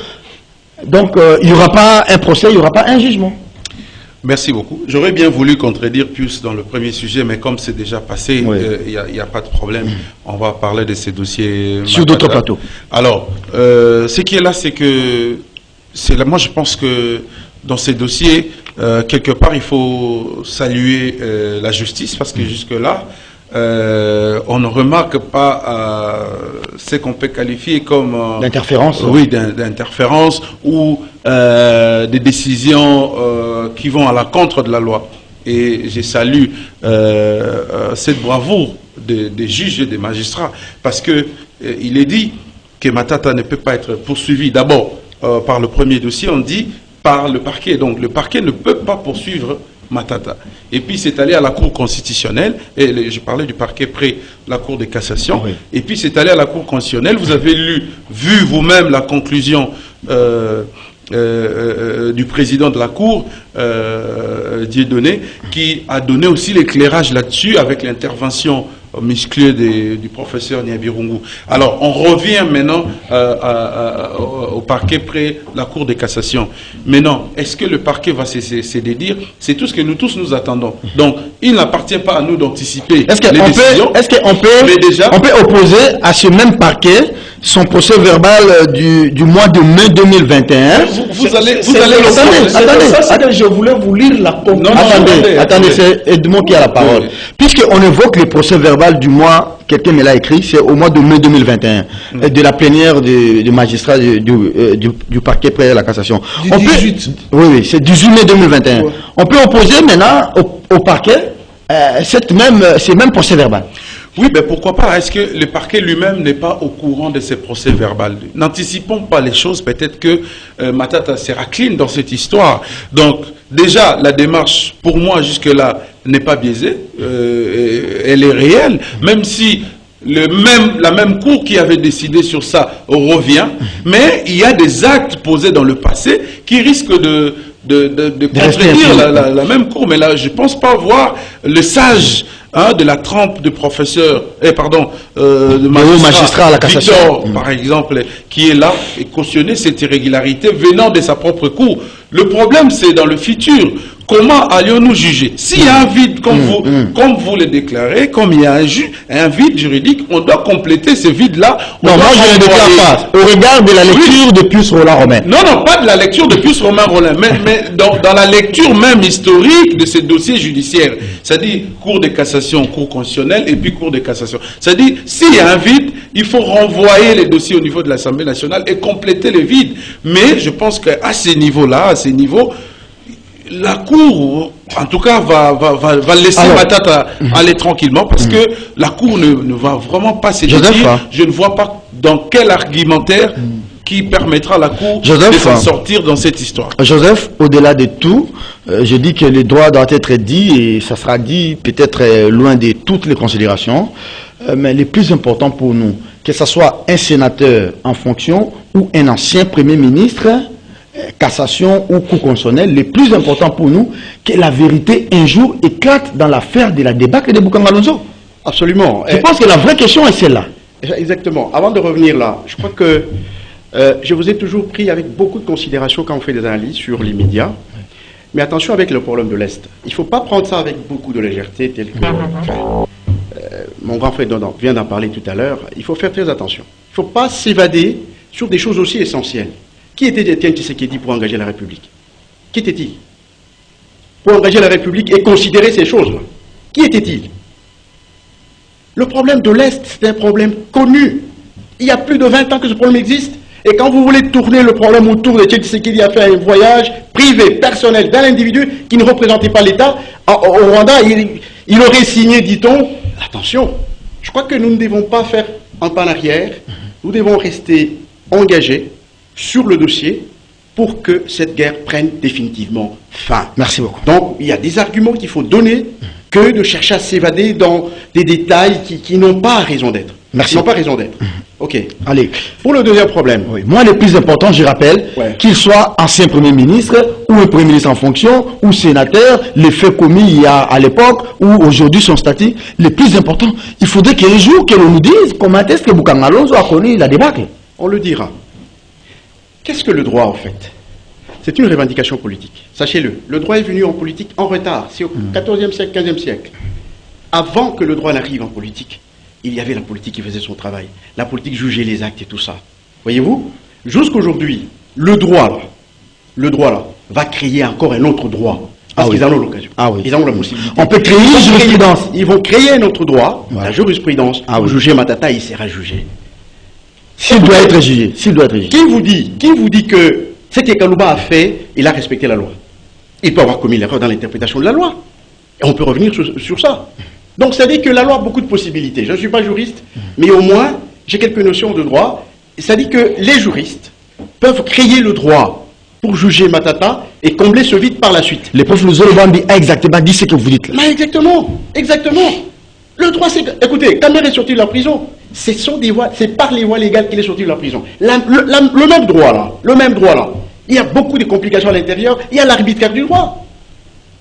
Speaker 1: donc il n'y aura pas un procès, il n'y aura pas un jugement.
Speaker 3: Merci beaucoup. J'aurais bien voulu contredire Pius dans le premier sujet, mais comme c'est déjà passé, il n'y a pas de problème. On va parler de ces dossiers
Speaker 1: sur d'autres plateaux.
Speaker 3: Alors, ce qui est là, c'est que moi je pense que dans ces dossiers, quelque part, il faut saluer la justice, parce que jusque-là, on ne remarque pas ce qu'on peut qualifier comme
Speaker 1: d'interférence.
Speaker 3: Oui, d'interférence ou des décisions qui vont à l'encontre de la loi. Et je salue cette bravoure des juges et des magistrats, parce que il est dit que Matata ne peut pas être poursuivi d'abord par le premier dossier, on dit par le parquet. Donc le parquet ne peut pas poursuivre Matata. Et puis c'est allé à la Cour constitutionnelle, et je parlais du parquet près la Cour de cassation, et puis c'est allé à la Cour constitutionnelle. Vous avez vu vous-même la conclusion du président de la Cour, Dieudonné, qui a donné aussi l'éclairage là-dessus avec l'intervention musclée du professeur Niabirungu. Alors, on revient maintenant au parquet près la Cour de cassation. Maintenant, est-ce que le parquet va se dédire? C'est tout ce que nous tous nous attendons. Donc, il n'appartient pas à nous d'anticiper les décisions.
Speaker 1: Est-ce qu'on peut opposer à ce même parquet son procès verbal du mois de mai 2021?
Speaker 3: Vous allez
Speaker 4: Attendez, je voulais vous lire la conclusion.
Speaker 1: Attendez, c'est Edmond qui a la parole. Puisqu'on évoque le procès verbal du mois, quelqu'un me l'a écrit, c'est au mois de mai 2021, de la plénière du magistrat du parquet près la cassation.
Speaker 4: Du 18.
Speaker 1: Oui, c'est 18 mai 2021. Ouais. On peut opposer maintenant au parquet ces mêmes procès verbal.
Speaker 3: Oui, mais pourquoi pas? Est-ce que le parquet lui-même n'est pas au courant de ces procès verbaux? N'anticipons pas les choses. Peut-être que Matata sera clean dans cette histoire. Donc, déjà, la démarche, pour moi, jusque-là, n'est pas biaisée. Elle est réelle. Même si la même cour qui avait décidé sur ça revient. Mais il y a des actes posés dans le passé qui risquent de contredire la même cour. Mais là, je ne pense pas voir le sage de la trempe de professeur, de magistrat
Speaker 1: à la cassation,
Speaker 3: Victor, par exemple, qui est là et cautionner cette irrégularité venant de sa propre cour. Le problème, c'est dans le futur. Comment allions-nous juger? S'il y a un vide, comme vous le déclarez, comme il y a un vide juridique, on doit compléter ce vide-là.
Speaker 1: Non, moi je ne déclare pas. Au regard de la lecture de Pius Rollin-Romain.
Speaker 3: Non, pas de la lecture de Pius Rollin-Romain, mais dans la lecture même historique de ces dossiers judiciaires. C'est-à-dire Cour de cassation, Cour constitutionnelle et puis Cour de cassation. C'est-à-dire, s'il y a un vide, il faut renvoyer les dossiers au niveau de l'Assemblée nationale et compléter les vides. Mais je pense qu'à ces niveaux-là, la Cour, en tout cas, va laisser Matata aller tranquillement, parce que la Cour ne va vraiment pas se dire. Je ne vois pas dans quel argumentaire qui permettra à la Cour de s'en sortir dans cette histoire.
Speaker 1: Joseph, au-delà de tout, je dis que le droit doit être dit, et ça sera dit peut-être loin de toutes les considérations, mais le plus important pour nous, que ce soit un sénateur en fonction ou un ancien Premier ministre, cassation ou cour constitutionnelle, le plus important pour nous, que la vérité un jour éclate dans l'affaire de la débâcle de Boukangalonzo.
Speaker 2: Absolument.
Speaker 1: Je pense que la vraie question est celle-là.
Speaker 2: Exactement. Avant de revenir là, je crois que je vous ai toujours pris avec beaucoup de considération quand on fait des analyses sur les médias. Mais attention avec le problème de l'Est. Il ne faut pas prendre ça avec beaucoup de légèreté, tel que mon grand frère vient d'en parler tout à l'heure. Il faut faire très attention. Il ne faut pas s'évader sur des choses aussi essentielles. Qui était Étienne Tshisekedi pour engager la République? Qui était-il pour engager la République et considérer ces choses-là? Qui était-il? Le problème de l'Est, c'est un problème connu. Il y a plus de 20 ans que ce problème existe. Et quand vous voulez tourner le problème autour de Tshisekedi a fait un voyage privé, personnel, d'un individu qui ne représentait pas l'État, au Rwanda, il aurait signé, dit-on, attention, je crois que nous ne devons pas faire un pas en arrière, nous devons rester engagés sur le dossier pour que cette guerre prenne définitivement fin.
Speaker 1: Merci beaucoup.
Speaker 2: Donc, il y a des arguments qu'il faut donner que de chercher à s'évader dans des détails qui n'ont pas raison d'être.
Speaker 1: Merci.
Speaker 2: Qui n'ont pas raison d'être. Ok.
Speaker 1: Allez.
Speaker 2: Pour le deuxième problème.
Speaker 1: Oui. Moi, le plus important, je rappelle, qu'il soit ancien Premier ministre, ou un Premier ministre en fonction, ou sénateur, les faits commis il y a à l'époque, ou aujourd'hui son statut, le plus important, il faudrait qu'un jour, que l'on nous dise comment est-ce que Boukangalonzo a connu la débâcle.
Speaker 2: On le dira. Qu'est-ce que le droit, en fait? C'est une revendication politique. Sachez-le, le droit est venu en politique en retard. C'est au XIVe siècle, XVe siècle. Avant que le droit n'arrive en politique, il y avait la politique qui faisait son travail. La politique jugeait les actes et tout ça. Voyez-vous? Jusqu'aujourd'hui, le droit là, va créer encore un autre droit. Parce qu'ils en ont l'occasion. Ils en ont la possibilité.
Speaker 1: On peut créer une jurisprudence.
Speaker 2: Ils vont créer un autre droit, la jurisprudence. Pour juger Matata, il sera jugé.
Speaker 1: S'il doit être jugé. S'il doit être jugé.
Speaker 2: Qui vous dit que ce que Kalouba a fait, il a respecté la loi? Il peut avoir commis l'erreur dans l'interprétation de la loi. Et on peut revenir sur ça. Donc ça dit que la loi a beaucoup de possibilités. Je ne suis pas juriste, mais au moins, j'ai quelques notions de droit. Et ça dit que les juristes peuvent créer le droit pour juger Matata et combler ce vide par la suite.
Speaker 1: Le prof Luzolo-Bambi a exactement dit ce que vous dites là.
Speaker 2: Mais exactement. Le droit, c'est... Écoutez, Kamer est sorti de la prison. C'est par les voies légales qu'il est sorti de la prison. Le même droit là. Il y a beaucoup de complications à l'intérieur. Il y a l'arbitraire du droit.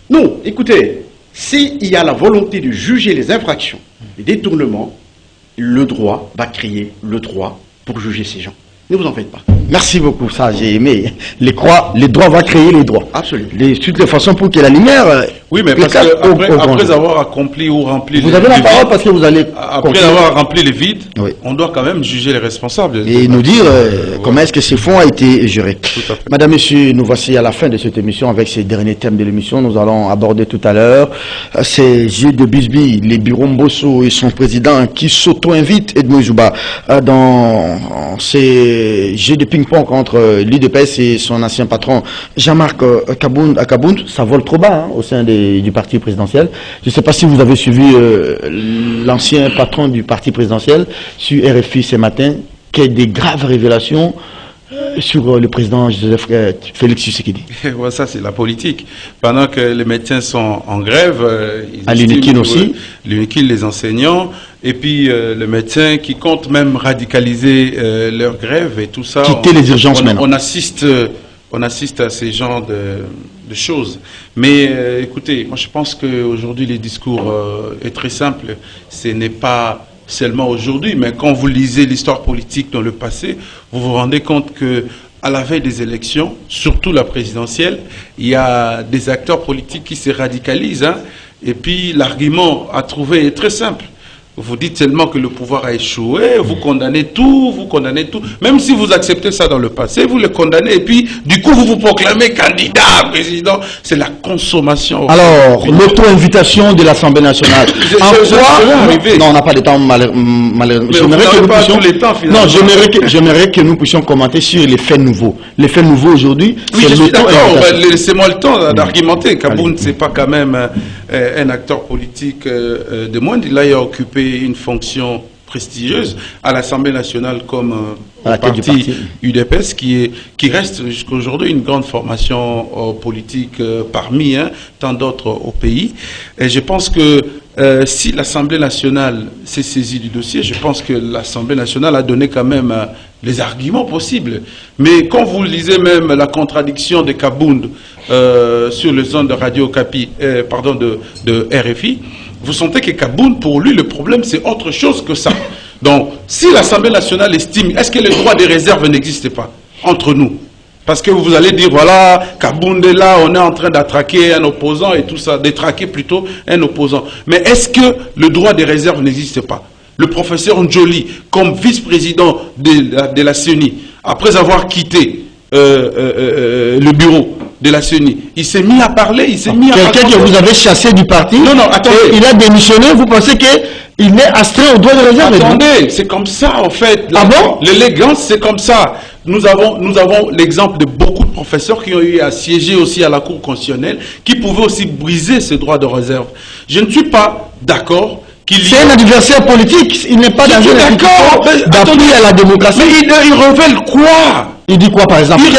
Speaker 2: Non, écoutez, s'il y a la volonté de juger les infractions, les détournements, le droit va créer le droit pour juger ces gens. Ne vous en faites pas.
Speaker 1: Merci beaucoup, ça j'ai aimé. Les droits vont créer les droits.
Speaker 2: Absolument.
Speaker 1: De toutes les façons pour que la lumière...
Speaker 3: Oui, mais parce qu'après avoir accompli ou rempli
Speaker 1: vous avez la parole parce que vous allez...
Speaker 3: Après avoir rempli les vides, on doit quand même juger les responsables.
Speaker 1: Et nous dire comment est-ce que ces fonds ont été gérés. Madame, Messieurs, nous voici à la fin de cette émission avec ces derniers thèmes de l'émission. Nous allons aborder tout à l'heure ces jeux de bisbille, les bureaux Mbosso et son président qui s'auto-invitent, Edmond Jouba, dans ces jeux de ping-pong entre l'UDPS et son ancien patron Jean-Marc Kabound. Ça vole trop bas au sein du parti présidentiel. Je ne sais pas si vous avez suivi l'ancien patron du parti présidentiel sur RFI ce matin, qui a des graves révélations sur le président Joseph Félix Tshisekedi.
Speaker 3: Ouais, ça c'est la politique. Pendant que les médecins sont en grève,
Speaker 1: à l'UNIKIN aussi,
Speaker 3: l'UNIKIN, les enseignants, et puis le médecin qui compte même radicaliser leur grève et tout ça.
Speaker 1: Quitter les urgences maintenant.
Speaker 3: On assiste à ces genres de choses. Mais écoutez, moi je pense qu'aujourd'hui les discours est très simple. Ce n'est pas seulement aujourd'hui, mais quand vous lisez l'histoire politique dans le passé, vous vous rendez compte que à la veille des élections, surtout la présidentielle, il y a des acteurs politiques qui se radicalisent. Et puis l'argument à trouver est très simple. Vous dites seulement que le pouvoir a échoué, vous condamnez tout. Même si vous acceptez ça dans le passé, vous le condamnez et puis du coup vous vous proclamez candidat, président. C'est la consommation.
Speaker 1: Alors, l'auto-invitation de l'Assemblée nationale. Non, on n'a pas de temps malheureusement. J'aimerais que nous puissions commenter sur les faits nouveaux. Les faits nouveaux aujourd'hui,
Speaker 3: oui, je suis d'accord. Laissez-moi le temps d'argumenter. Kabound, c'est pas quand même un acteur politique de moindre. Il a occupé une fonction prestigieuse à l'Assemblée nationale comme parti UDPS qui reste jusqu'à aujourd'hui une grande formation politique parmi tant d'autres au pays. Et je pense que si l'Assemblée nationale s'est saisie du dossier, je pense que l'Assemblée nationale a donné quand même les arguments possibles. Mais quand vous lisez même la contradiction de Kabound sur les zones de Radio Capi, de RFI, vous sentez que Kabound, pour lui, le problème, c'est autre chose que ça. Donc, si l'Assemblée nationale estime, est-ce que le droit des réserves n'existe pas entre nous? Parce que vous allez dire, voilà, Kabound est là, on est en train d'attraquer un opposant et tout ça, détraquer plutôt un opposant. Mais est-ce que le droit des réserves n'existe pas? Le professeur Njoli, comme vice-président de la CENI, après avoir quitté le bureau, de la CENI. Il s'est mis à parler, il s'est mis à parler.
Speaker 1: Quelqu'un que vous avez chassé du parti,
Speaker 3: non, attendez.
Speaker 1: Il a démissionné, vous pensez qu'il est astreint au droit de réserve?
Speaker 3: Attendez, c'est comme ça en fait.
Speaker 1: Ah bon?
Speaker 3: L'élégance, c'est comme ça. Nous avons l'exemple de beaucoup de professeurs qui ont eu à siéger aussi à la Cour constitutionnelle, qui pouvaient aussi briser ce droit de réserve. Je ne suis pas d'accord qu'il y ait...
Speaker 1: C'est un adversaire politique, il n'est pas dans une institution d'appui à la démocratie.
Speaker 3: Mais il révèle quoi?
Speaker 1: Il dit quoi par exemple?
Speaker 3: Il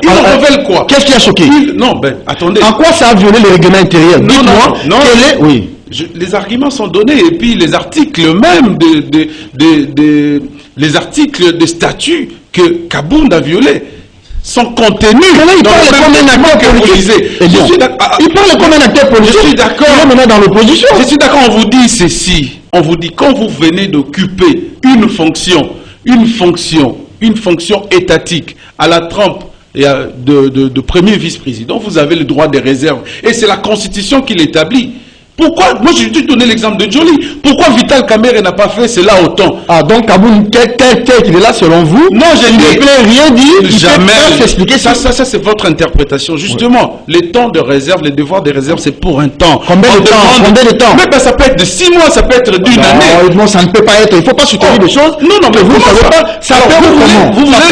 Speaker 3: révèle quoi?
Speaker 1: Qu'est-ce qui a choqué?
Speaker 3: Non, attendez.
Speaker 1: En quoi ça a violé le règlement intérieur?
Speaker 3: Non.
Speaker 1: Oui.
Speaker 3: Les arguments sont donnés et puis les articles même les articles de statut que Kabound a violés sont contenus.
Speaker 1: Il parle comme un acteur politique. Il parle comme un acteur politique.
Speaker 3: Je suis d'accord.
Speaker 1: Il est maintenant dans l'opposition.
Speaker 3: Je suis d'accord. On vous dit ceci. On vous dit quand vous venez d'occuper une fonction étatique à la trempe de premier vice-président, vous avez le droit de réserve. Et c'est la Constitution qui l'établit. Pourquoi? Moi, je vais te donner l'exemple de Joly. Pourquoi Vital Kamerhe n'a pas fait cela autant?
Speaker 1: Ah, donc Kabound, tel qu'il est là, selon vous,
Speaker 3: non, je
Speaker 1: ne peut rien dire.
Speaker 3: Jamais.
Speaker 1: S'expliquer
Speaker 3: ça, c'est votre interprétation. Justement, les temps de réserve, les devoirs de réserve, c'est pour un temps.
Speaker 1: Combien de temps?
Speaker 3: Mais ça peut être de 6 mois, ça peut être d'une année.
Speaker 1: Non, ça ne peut pas être. Il ne faut pas soutenir des choses.
Speaker 3: Non, mais
Speaker 1: vous ne savez pas. Ça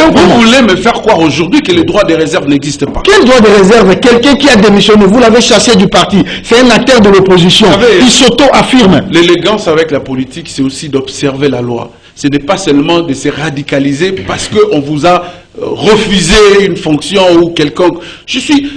Speaker 3: vous voulez me faire croire aujourd'hui que les droits de réserve n'existent pas.
Speaker 1: Quel droit de réserve? Quelqu'un qui a démissionné, vous l'avez chassé du parti. C'est un acteur de l'opposition. Il s'auto-affirme.
Speaker 3: L'élégance avec la politique, c'est aussi d'observer la loi. Ce n'est pas seulement de se radicaliser parce qu'on vous a refusé une fonction ou quelconque.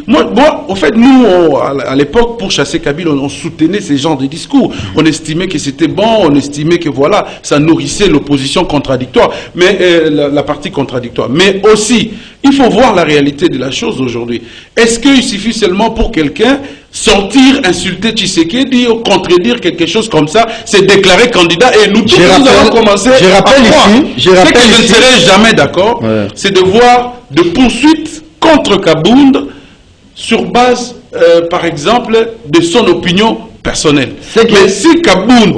Speaker 3: Moi, en fait, nous, à l'époque, pour chasser Kabila, on soutenait ces genres de discours. On estimait que c'était bon, on estimait que voilà, ça nourrissait l'opposition contradictoire, mais la partie contradictoire. Mais aussi, il faut voir la réalité de la chose aujourd'hui. Est-ce qu'il suffit seulement pour quelqu'un sortir, insulter Tshisekedi ou contredire quelque chose comme ça, c'est déclarer candidat et nous tous nous avons commencé
Speaker 1: je rappelle
Speaker 3: ce que je ne serai jamais d'accord, c'est de voir de poursuites contre Kabound sur base, par exemple, de son opinion personnelle. Mais si Kabound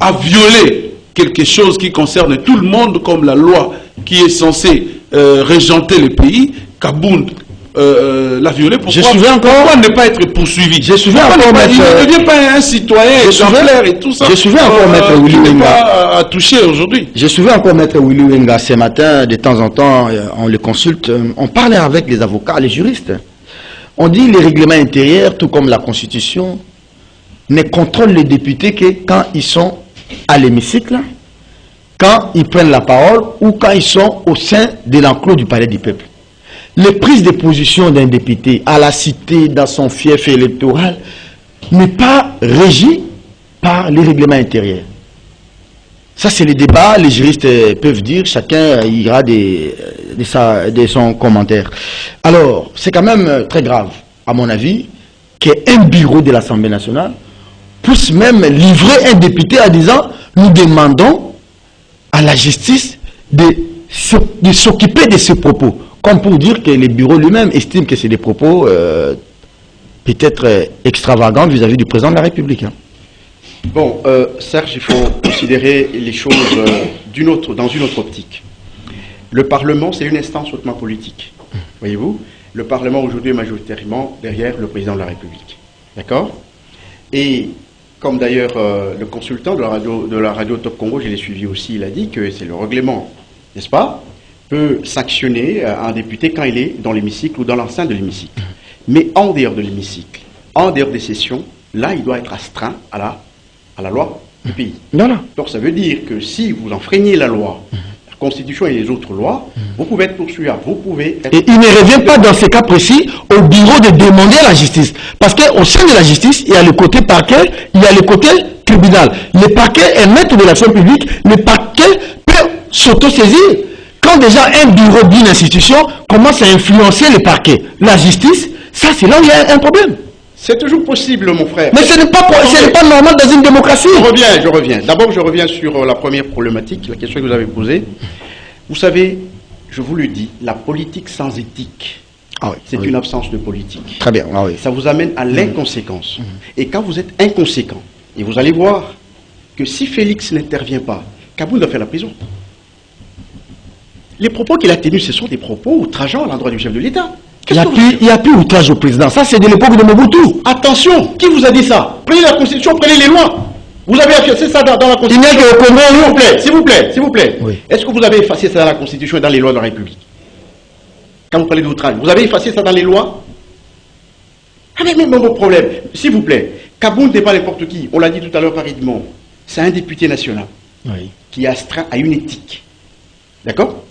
Speaker 3: a violé quelque chose qui concerne tout le monde, comme la loi qui est censée régenter le pays, Kabound l'a violé. Pourquoi ne pas être poursuivi? Il ne devient pas un citoyen exemplaire et tout ça.
Speaker 1: Je souviens encore Maître Willy Wenga
Speaker 3: à toucher aujourd'hui.
Speaker 1: Je souviens encore Maître Willy Wenga ce matin, de temps en temps, on le consulte, on parlait avec les avocats, les juristes. On dit les règlements intérieurs, tout comme la Constitution, ne contrôlent les députés que quand ils sont à l'hémicycle, quand ils prennent la parole ou quand ils sont au sein de l'enclos du palais du peuple. Les prises de position d'un député à la cité, dans son fief électoral, n'est pas régie par les règlements intérieurs. Ça, c'est le débat, les juristes peuvent dire, chacun ira de son commentaire. Alors, c'est quand même très grave, à mon avis, qu'un bureau de l'Assemblée nationale puisse même livrer un député en disant, nous demandons à la justice de s'occuper de ces propos. Comme pour dire que le bureau lui-même estime que c'est des propos peut-être extravagants vis-à-vis du président de la République. Hein.
Speaker 2: Bon, Serge, il faut considérer les choses dans une autre optique. Le Parlement, c'est une instance hautement politique. Voyez-vous, le Parlement aujourd'hui est majoritairement derrière le président de la République. D'accord? Et comme d'ailleurs le consultant de la radio Top Congo, je l'ai suivi aussi, il a dit que c'est le règlement, n'est-ce pas, peut sanctionner un député quand il est dans l'hémicycle ou dans l'enceinte de l'hémicycle. Mais en dehors de l'hémicycle, en dehors des sessions, là, il doit être astreint à la loi du pays.
Speaker 1: Voilà.
Speaker 2: Donc ça veut dire que si vous enfreignez la loi, la Constitution et les autres lois, vous pouvez être poursuivi. Vous pouvez être...
Speaker 1: Et il ne revient pas dans ces cas précis au bureau de demander à la justice. Parce qu'au sein de la justice, il y a le côté parquet, il y a le côté tribunal. Le parquet est maître de l'action publique, le parquet peut s'autosaisir. Quand déjà un bureau d'une institution commence à influencer le parquet, la justice, ça c'est là où il y a un problème.
Speaker 2: C'est toujours possible, mon frère.
Speaker 1: Mais ce n'est pas normal dans une démocratie.
Speaker 2: Je reviens. D'abord, je reviens sur la première problématique, la question que vous avez posée. Vous savez, je vous le dis, la politique sans éthique, c'est une absence de politique.
Speaker 1: Très bien.
Speaker 2: Ça vous amène à l'inconséquence. Et quand vous êtes inconséquent, et vous allez voir que si Félix n'intervient pas, Kabound doit faire la prison. Les propos qu'il a tenus, ce sont des propos outrageants à l'endroit du chef de l'État.
Speaker 1: Il n'y a plus outrage au président. Ça, c'est de l'époque de Mobutu.
Speaker 2: Attention, qui vous a dit ça? Prenez la Constitution, prenez les lois. Vous avez effacé ça dans la Constitution.
Speaker 1: Il n'y a qu'au Congo,
Speaker 2: s'il vous plaît.
Speaker 1: Oui.
Speaker 2: Est-ce que vous avez effacé ça dans la Constitution et dans les lois de la République? Quand vous parlez d'outrage, vous avez effacé ça dans les lois? Ah mais mon problème, s'il vous plaît, Kabound n'est pas n'importe qui. On l'a dit tout à l'heure par Edmond. C'est un député national qui est astreint à une éthique. D'accord?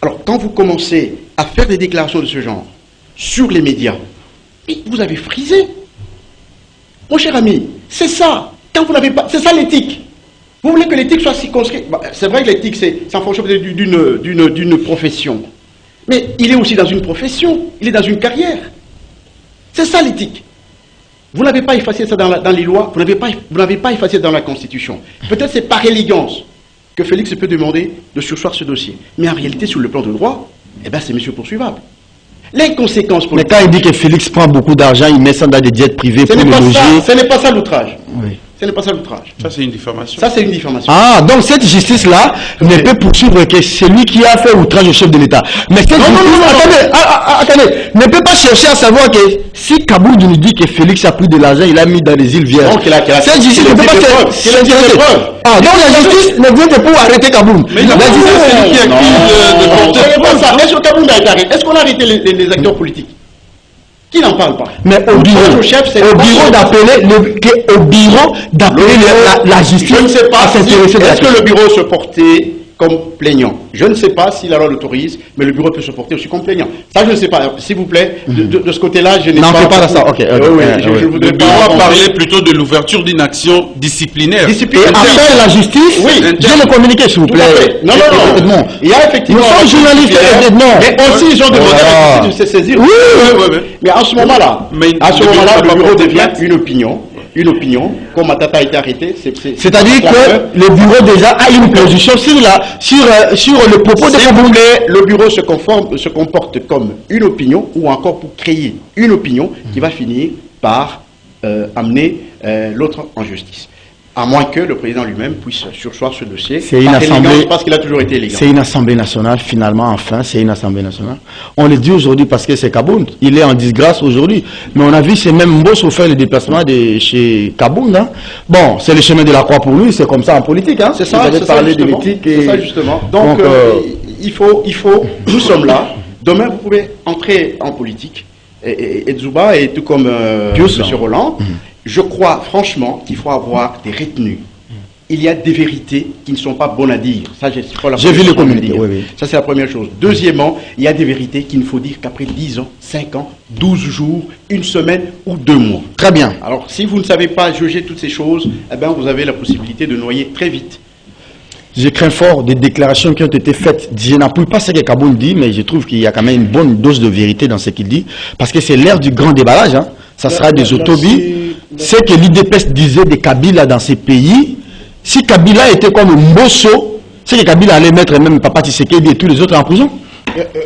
Speaker 2: Alors, quand vous commencez à faire des déclarations de ce genre sur les médias, vous avez frisé. Mon cher ami, c'est ça. Quand vous n'avez pas, c'est ça l'éthique. Vous voulez que l'éthique soit circonscrite. C'est vrai que l'éthique, c'est en fonction d'une profession. Mais il est aussi dans une profession, il est dans une carrière. C'est ça l'éthique. Vous n'avez pas effacé ça dans les lois, vous n'avez pas effacé dans la Constitution. Peut-être c'est par élégance que Félix peut demander de surseoir ce dossier. Mais en réalité, sur le plan de droit, eh ben, c'est monsieur poursuivable. Les conséquences politiques...
Speaker 1: Mais quand il dit que Félix prend beaucoup d'argent, il met ça dans des jets privés pour le loger...
Speaker 2: Ce n'est pas ça l'outrage.
Speaker 1: Oui.
Speaker 2: Ce n'est pas ça l'outrage.
Speaker 3: Ça, c'est une diffamation.
Speaker 2: Ça, c'est une diffamation.
Speaker 1: Ah, donc cette justice-là ne peut poursuivre que celui qui a fait outrage au chef de l'État. Mais cette justice, attendez, ne peut pas chercher à savoir que si Kabound nous dit que Félix a pris de l'argent, il a mis dans les îles Vierges.
Speaker 2: Donc,
Speaker 1: cette justice ne peut pas chercher. Ah, donc la justice ne vient que pour arrêter Kabound.
Speaker 3: Mais la justice, c'est celui qui accuse de porter.
Speaker 2: Ce n'est pas ça. Est-ce que Kabound a été arrêté? Est-ce qu'on a arrêté les acteurs politiques? Qui n'en parle pas?
Speaker 1: Mais au bureau d'appeler la justice.
Speaker 2: Je ne sais pas. Est-ce que le bureau se portait comme plaignant? Je ne sais pas si la loi l'autorise, mais le bureau peut se porter aussi comme plaignant. Ça, je ne sais pas. S'il vous plaît, de ce côté-là, je n'ai pas...
Speaker 1: Non, pas à ça. Ok.
Speaker 2: Je voudrais pas
Speaker 3: parler plutôt de l'ouverture d'une action disciplinaire.
Speaker 1: Et après la justice, je le communiquer, s'il vous plaît.
Speaker 2: Non. Il y a effectivement...
Speaker 1: Nous sommes journalistes,
Speaker 2: mais aussi, ils ont demandé à la justice de se saisir.
Speaker 1: Oui.
Speaker 2: Mais à ce moment-là, le bureau devient une opinion, comme Matata a été arrêté.
Speaker 1: C'est-à-dire que le bureau déjà a une position sur le propos de Kabound.
Speaker 2: Le bureau se comporte comme une opinion, ou encore pour créer une opinion qui va finir par amener l'autre en justice. À moins que le président lui-même puisse surseoir ce dossier.
Speaker 1: C'est une assemblée,
Speaker 2: parce qu'il a toujours été élégant.
Speaker 1: C'est une assemblée nationale, finalement, enfin, c'est une assemblée nationale. On le dit aujourd'hui parce que c'est Kabound. Il est en disgrâce aujourd'hui. Mais on a vu ces mêmes Mbos faire le déplacement de chez Kabound. Hein. Bon, c'est le chemin de la croix pour lui, c'est comme ça en politique. Hein.
Speaker 2: C'est ça, c'est ça, justement. Donc, il faut, nous sommes là. Demain, vous pouvez entrer en politique. Et Zouba, et tout comme M. Roland, je crois franchement qu'il faut avoir des retenues. Il y a des vérités qui ne sont pas bonnes à dire. Ça, j'ai vu le communiqué. Oui. Ça, c'est la première chose. Deuxièmement, il y a des vérités qu'il ne faut dire qu'après 10 ans, 5 ans, 12 jours, une semaine ou 2 mois.
Speaker 1: Très bien.
Speaker 2: Alors, si vous ne savez pas juger toutes ces choses, eh ben, vous avez la possibilité de noyer très vite.
Speaker 1: Je crains fort des déclarations qui ont été faites. Je n'appuie pas ce que Kabound dit, mais je trouve qu'il y a quand même une bonne dose de vérité dans ce qu'il dit. Parce que c'est l'ère du grand déballage. Hein. Ça sera des autobus. C'est que l'IDPS disait de Kabila dans ces pays. Si Kabila était comme Mbosso, c'est que Kabila allait mettre même Papa Tshisekedi et tous les autres en prison.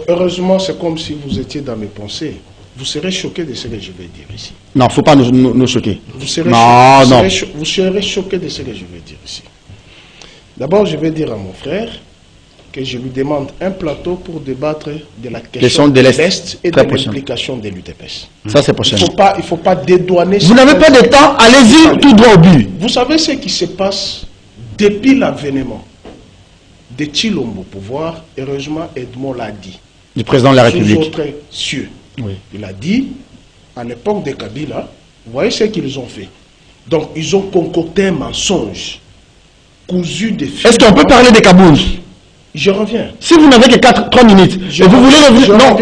Speaker 4: Heureusement, c'est comme si vous étiez dans mes pensées. Vous serez choqué de ce que je vais dire ici.
Speaker 1: Non, il ne faut pas nous choquer.
Speaker 4: Vous serez choqué de ce que je vais dire ici. D'abord, je vais dire à mon frère que je lui demande un plateau pour débattre de la question de l'Est et de l'implication de l'UDPS.
Speaker 1: Ça, c'est prochain.
Speaker 4: Il ne faut pas dédouaner...
Speaker 1: Vous n'avez pas de temps, allez-y tout droit au but.
Speaker 4: Vous savez ce qui se passe depuis l'avènement de Tshilombo au pouvoir. Heureusement, Edmond l'a dit.
Speaker 1: Du président de la République.
Speaker 4: Sous autres cieux. Oui. Il a dit, à l'époque de Kabila, vous voyez ce qu'ils ont fait. Donc, ils ont concocté un mensonge.
Speaker 1: Est-ce qu'on peut parler de Kabound?
Speaker 4: Je reviens.
Speaker 1: Si vous n'avez que 3 minutes, et vous voulez revenir...
Speaker 4: Non.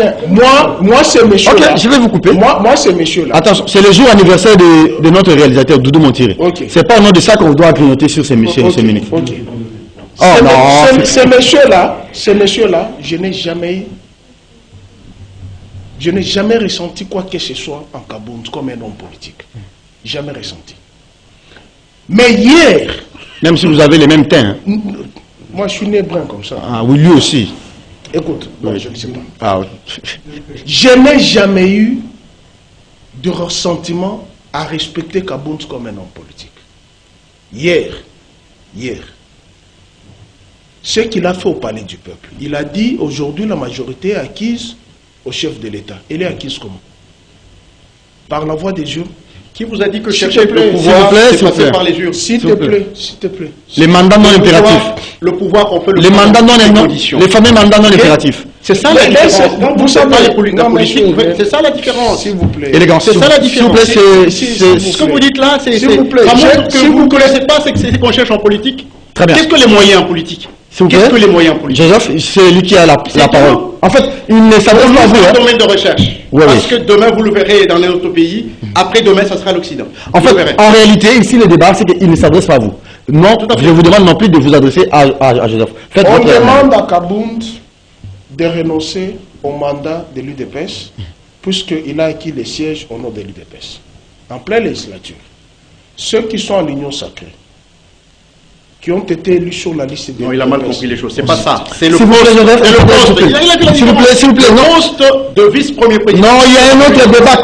Speaker 4: Moi c'est monsieur là.
Speaker 1: Ok, je vais vous couper.
Speaker 4: Moi c'est monsieur là.
Speaker 1: Attention, c'est le jour anniversaire de notre réalisateur, Doudou Montiré.
Speaker 4: Okay.
Speaker 1: C'est pas au nom de ça qu'on doit grignoter sur ces minutes.
Speaker 4: Okay.
Speaker 1: Oh non.
Speaker 4: Ce monsieur là, je n'ai jamais ressenti quoi que ce soit en Kabound comme un homme politique. Jamais ressenti. Mais hier...
Speaker 1: Même si vous avez les mêmes teints. Hein.
Speaker 4: Moi, je suis né brun comme ça.
Speaker 1: Ah oui, lui aussi.
Speaker 4: Écoute, bon, je ne sais pas.
Speaker 1: Ah oui.
Speaker 4: Je n'ai jamais eu de ressentiment à respecter Kabound comme un homme politique. Hier, ce qu'il a fait au Palais du Peuple, il a dit aujourd'hui la majorité est acquise au chef de l'État, elle est acquise comment? Par la voie des urnes.
Speaker 2: Qui vous a dit que
Speaker 4: S'il te
Speaker 2: chercher
Speaker 4: plaît,
Speaker 2: le pouvoir,
Speaker 1: s'il vous plaît,
Speaker 2: c'est
Speaker 1: s'il vous
Speaker 2: passer
Speaker 1: plaît.
Speaker 2: par les urnes?
Speaker 4: S'il te plaît, s'il te plaît.
Speaker 1: Les mandats non impératifs.
Speaker 2: Le pouvoir, on peut le
Speaker 1: Les
Speaker 2: prendre
Speaker 1: mandats
Speaker 2: dans
Speaker 1: non,
Speaker 2: des
Speaker 1: non,
Speaker 2: conditions.
Speaker 1: les fameux mandats non impératifs.
Speaker 2: C'est ça
Speaker 4: Mais
Speaker 2: la différence.
Speaker 4: non,
Speaker 2: Vous savez, la politique,
Speaker 4: monsieur,
Speaker 2: c'est ça la différence.
Speaker 4: S'il vous plaît.
Speaker 1: Élégance.
Speaker 2: C'est ça la différence.
Speaker 1: S'il vous plaît,
Speaker 4: Si,
Speaker 1: c'est...
Speaker 4: si,
Speaker 2: Ce que vous dites là, c'est
Speaker 4: S'il vous plaît,
Speaker 2: ça montre que
Speaker 4: s'il
Speaker 2: vous
Speaker 4: vous
Speaker 2: ne
Speaker 4: plaît.
Speaker 2: connaissez pas ce qu'on cherche en politique.
Speaker 1: Très bien.
Speaker 2: Qu'est-ce que les moyens en politique?
Speaker 1: S'il vous plaît.
Speaker 2: Qu'est-ce que les moyens en politique?
Speaker 1: Joseph, c'est lui qui a la
Speaker 2: C'est
Speaker 1: parole.
Speaker 2: tout.
Speaker 1: En fait, il ne s'adresse pas à vous.
Speaker 2: Dans
Speaker 1: Hein.
Speaker 2: le domaine de recherche.
Speaker 1: Oui,
Speaker 2: Parce
Speaker 1: oui.
Speaker 2: que demain, vous le verrez dans un autre pays. Après demain, ça sera l'Occident.
Speaker 1: En
Speaker 2: Vous le
Speaker 1: fait,
Speaker 2: verrez.
Speaker 1: en réalité, ici, le débat, c'est qu'il ne s'adresse pas à vous. Non,
Speaker 2: Tout à fait.
Speaker 1: je vous demande non plus de vous adresser à Joseph. Faites
Speaker 4: On
Speaker 1: votre
Speaker 4: demande à Kabound de renoncer au mandat de l'UDPS, puisqu'il a acquis les sièges au nom de l'UDPS. En pleine législature, ceux qui sont à l'Union sacrée, qui ont été élus sur la liste des
Speaker 2: Non, il a mal compris les choses. C'est pas ça. C'est le
Speaker 1: S'il vous plaît, Joseph,
Speaker 2: c'est le poste.
Speaker 1: s'il vous plaît. S'il vous plaît, s'il vous plaît, non.
Speaker 2: Poste de vice-premier président.
Speaker 1: Non, il y a un autre débat.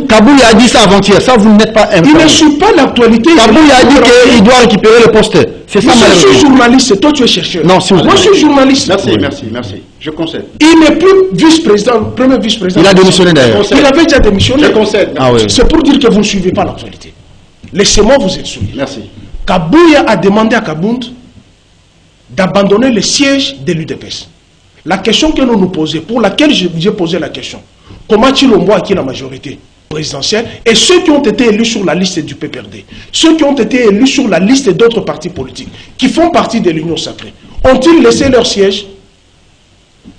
Speaker 1: Kaboul a dit ça avant-hier. Ça, vous n'êtes pas
Speaker 4: Il ne
Speaker 1: informé.
Speaker 4: suit pas l'actualité.
Speaker 1: Kaboul a dit qu'il doit récupérer le poste. C'est ça,
Speaker 4: Moi, je suis
Speaker 1: malheureusement.
Speaker 4: journaliste, toi tu es chercheur.
Speaker 1: Non, s'il vous
Speaker 4: Moi,
Speaker 1: plaît.
Speaker 4: je suis journaliste.
Speaker 2: Merci,
Speaker 1: Oui.
Speaker 2: merci, merci. Je concède.
Speaker 4: Il n'est plus vice-président, premier vice-président.
Speaker 1: Il a démissionné d'ailleurs.
Speaker 4: Il avait déjà démissionné.
Speaker 2: Je concède.
Speaker 1: Ah oui.
Speaker 4: C'est pour dire que vous ne suivez pas l'actualité. Laissez-moi vous instruire.
Speaker 2: Merci.
Speaker 4: Kabouya a demandé à Kabound d'abandonner le siège de l'UDPS. La question que nous nous posons, pour laquelle j'ai posé la question, comment Chilombo a acquis la majorité présidentielle et ceux qui ont été élus sur la liste du PPRD, ceux qui ont été élus sur la liste d'autres partis politiques, qui font partie de l'Union sacrée, ont-ils laissé leur siège?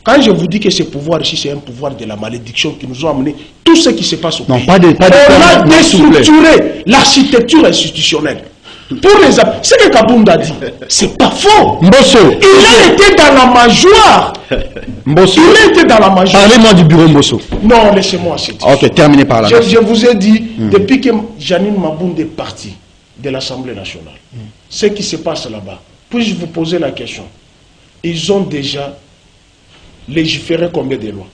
Speaker 4: Quand je vous dis que ce pouvoir ici, c'est un pouvoir de la malédiction qui nous a amené tout ce qui se passe au
Speaker 1: Non,
Speaker 4: pays.
Speaker 1: pas de
Speaker 4: On a
Speaker 1: non, s'il vous plaît.
Speaker 4: déstructuré l'architecture institutionnelle. Pour les ce que Kabound a dit, c'est pas faux.
Speaker 1: Mbosso.
Speaker 4: Il a été dans la majorité.
Speaker 1: Mbosso.
Speaker 4: Il a été dans la majorité.
Speaker 1: Parlez-moi du bureau Mbosso.
Speaker 4: Non, laissez-moi assez dire.
Speaker 1: Ok, terminez par là.
Speaker 4: Je vous ai dit, depuis que Janine Mabound est partie de l'Assemblée nationale, ce qui se passe là-bas, puis-je vous poser la question, ils ont déjà légiféré combien de lois?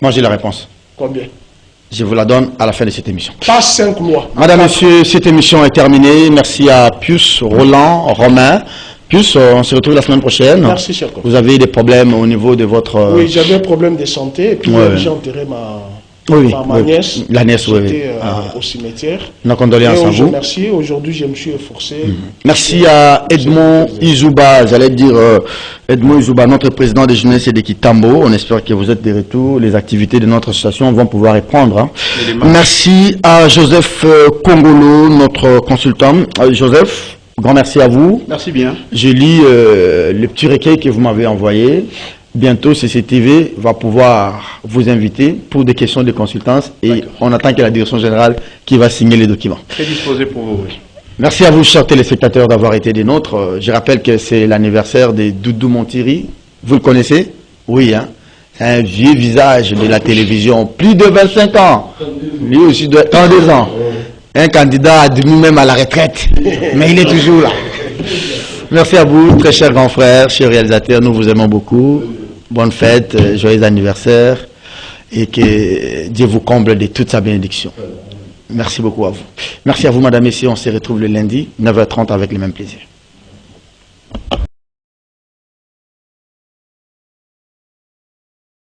Speaker 1: Moi, j'ai la réponse.
Speaker 4: Combien?
Speaker 1: Je vous la donne à la fin de cette émission.
Speaker 4: Pas 5 lois.
Speaker 1: Madame, Monsieur, cette émission est terminée. Merci à Pius, Roland, Romain. Pius, on se retrouve la semaine prochaine.
Speaker 4: Merci, cher collègue.
Speaker 1: Vous avez des problèmes au niveau de votre...
Speaker 4: Oui, j'avais un problème de santé, et puis
Speaker 1: Ouais.
Speaker 4: j'ai enterré ma
Speaker 1: Oui,
Speaker 4: nièce.
Speaker 1: la nièce, oui.
Speaker 4: J'étais,
Speaker 1: Ah.
Speaker 4: au cimetière.
Speaker 1: Nos condoléances
Speaker 4: Et
Speaker 1: à vous.
Speaker 4: merci. Aujourd'hui, je me suis efforcé.
Speaker 1: Merci à Edmond Izouba, j'allais dire Edmond Izouba, notre président de jeunesse et d'équipe Tambo. On espère que vous êtes de retour. Les activités de notre association vont pouvoir reprendre. Hein. Merci à Joseph Kongolo, notre consultant. Joseph, grand merci à vous.
Speaker 2: Merci bien.
Speaker 1: Je lis le petit recueil que vous m'avez envoyé. Bientôt, CCTV va pouvoir vous inviter pour des questions de consultance et on attend que la direction générale qui va signer les documents.
Speaker 2: Très disposé pour vous. Oui.
Speaker 1: Merci à vous, chers téléspectateurs, d'avoir été des nôtres. Je rappelle que c'est l'anniversaire de Doudou Montiri. Vous le connaissez? Oui, hein? C'est un vieux visage de la télévision. Plus de 25 ans. Lui aussi de 32 ans. Un candidat à demi-même à la retraite. Mais il est toujours là. Merci à vous, très chers grands frères, chers réalisateurs. Nous vous aimons beaucoup. Bonne fête, joyeux anniversaire. Et que Dieu vous comble de toute sa bénédiction. Merci beaucoup à vous. Merci à vous, madame, messieurs. On se retrouve le lundi, 9h30 avec le même plaisir.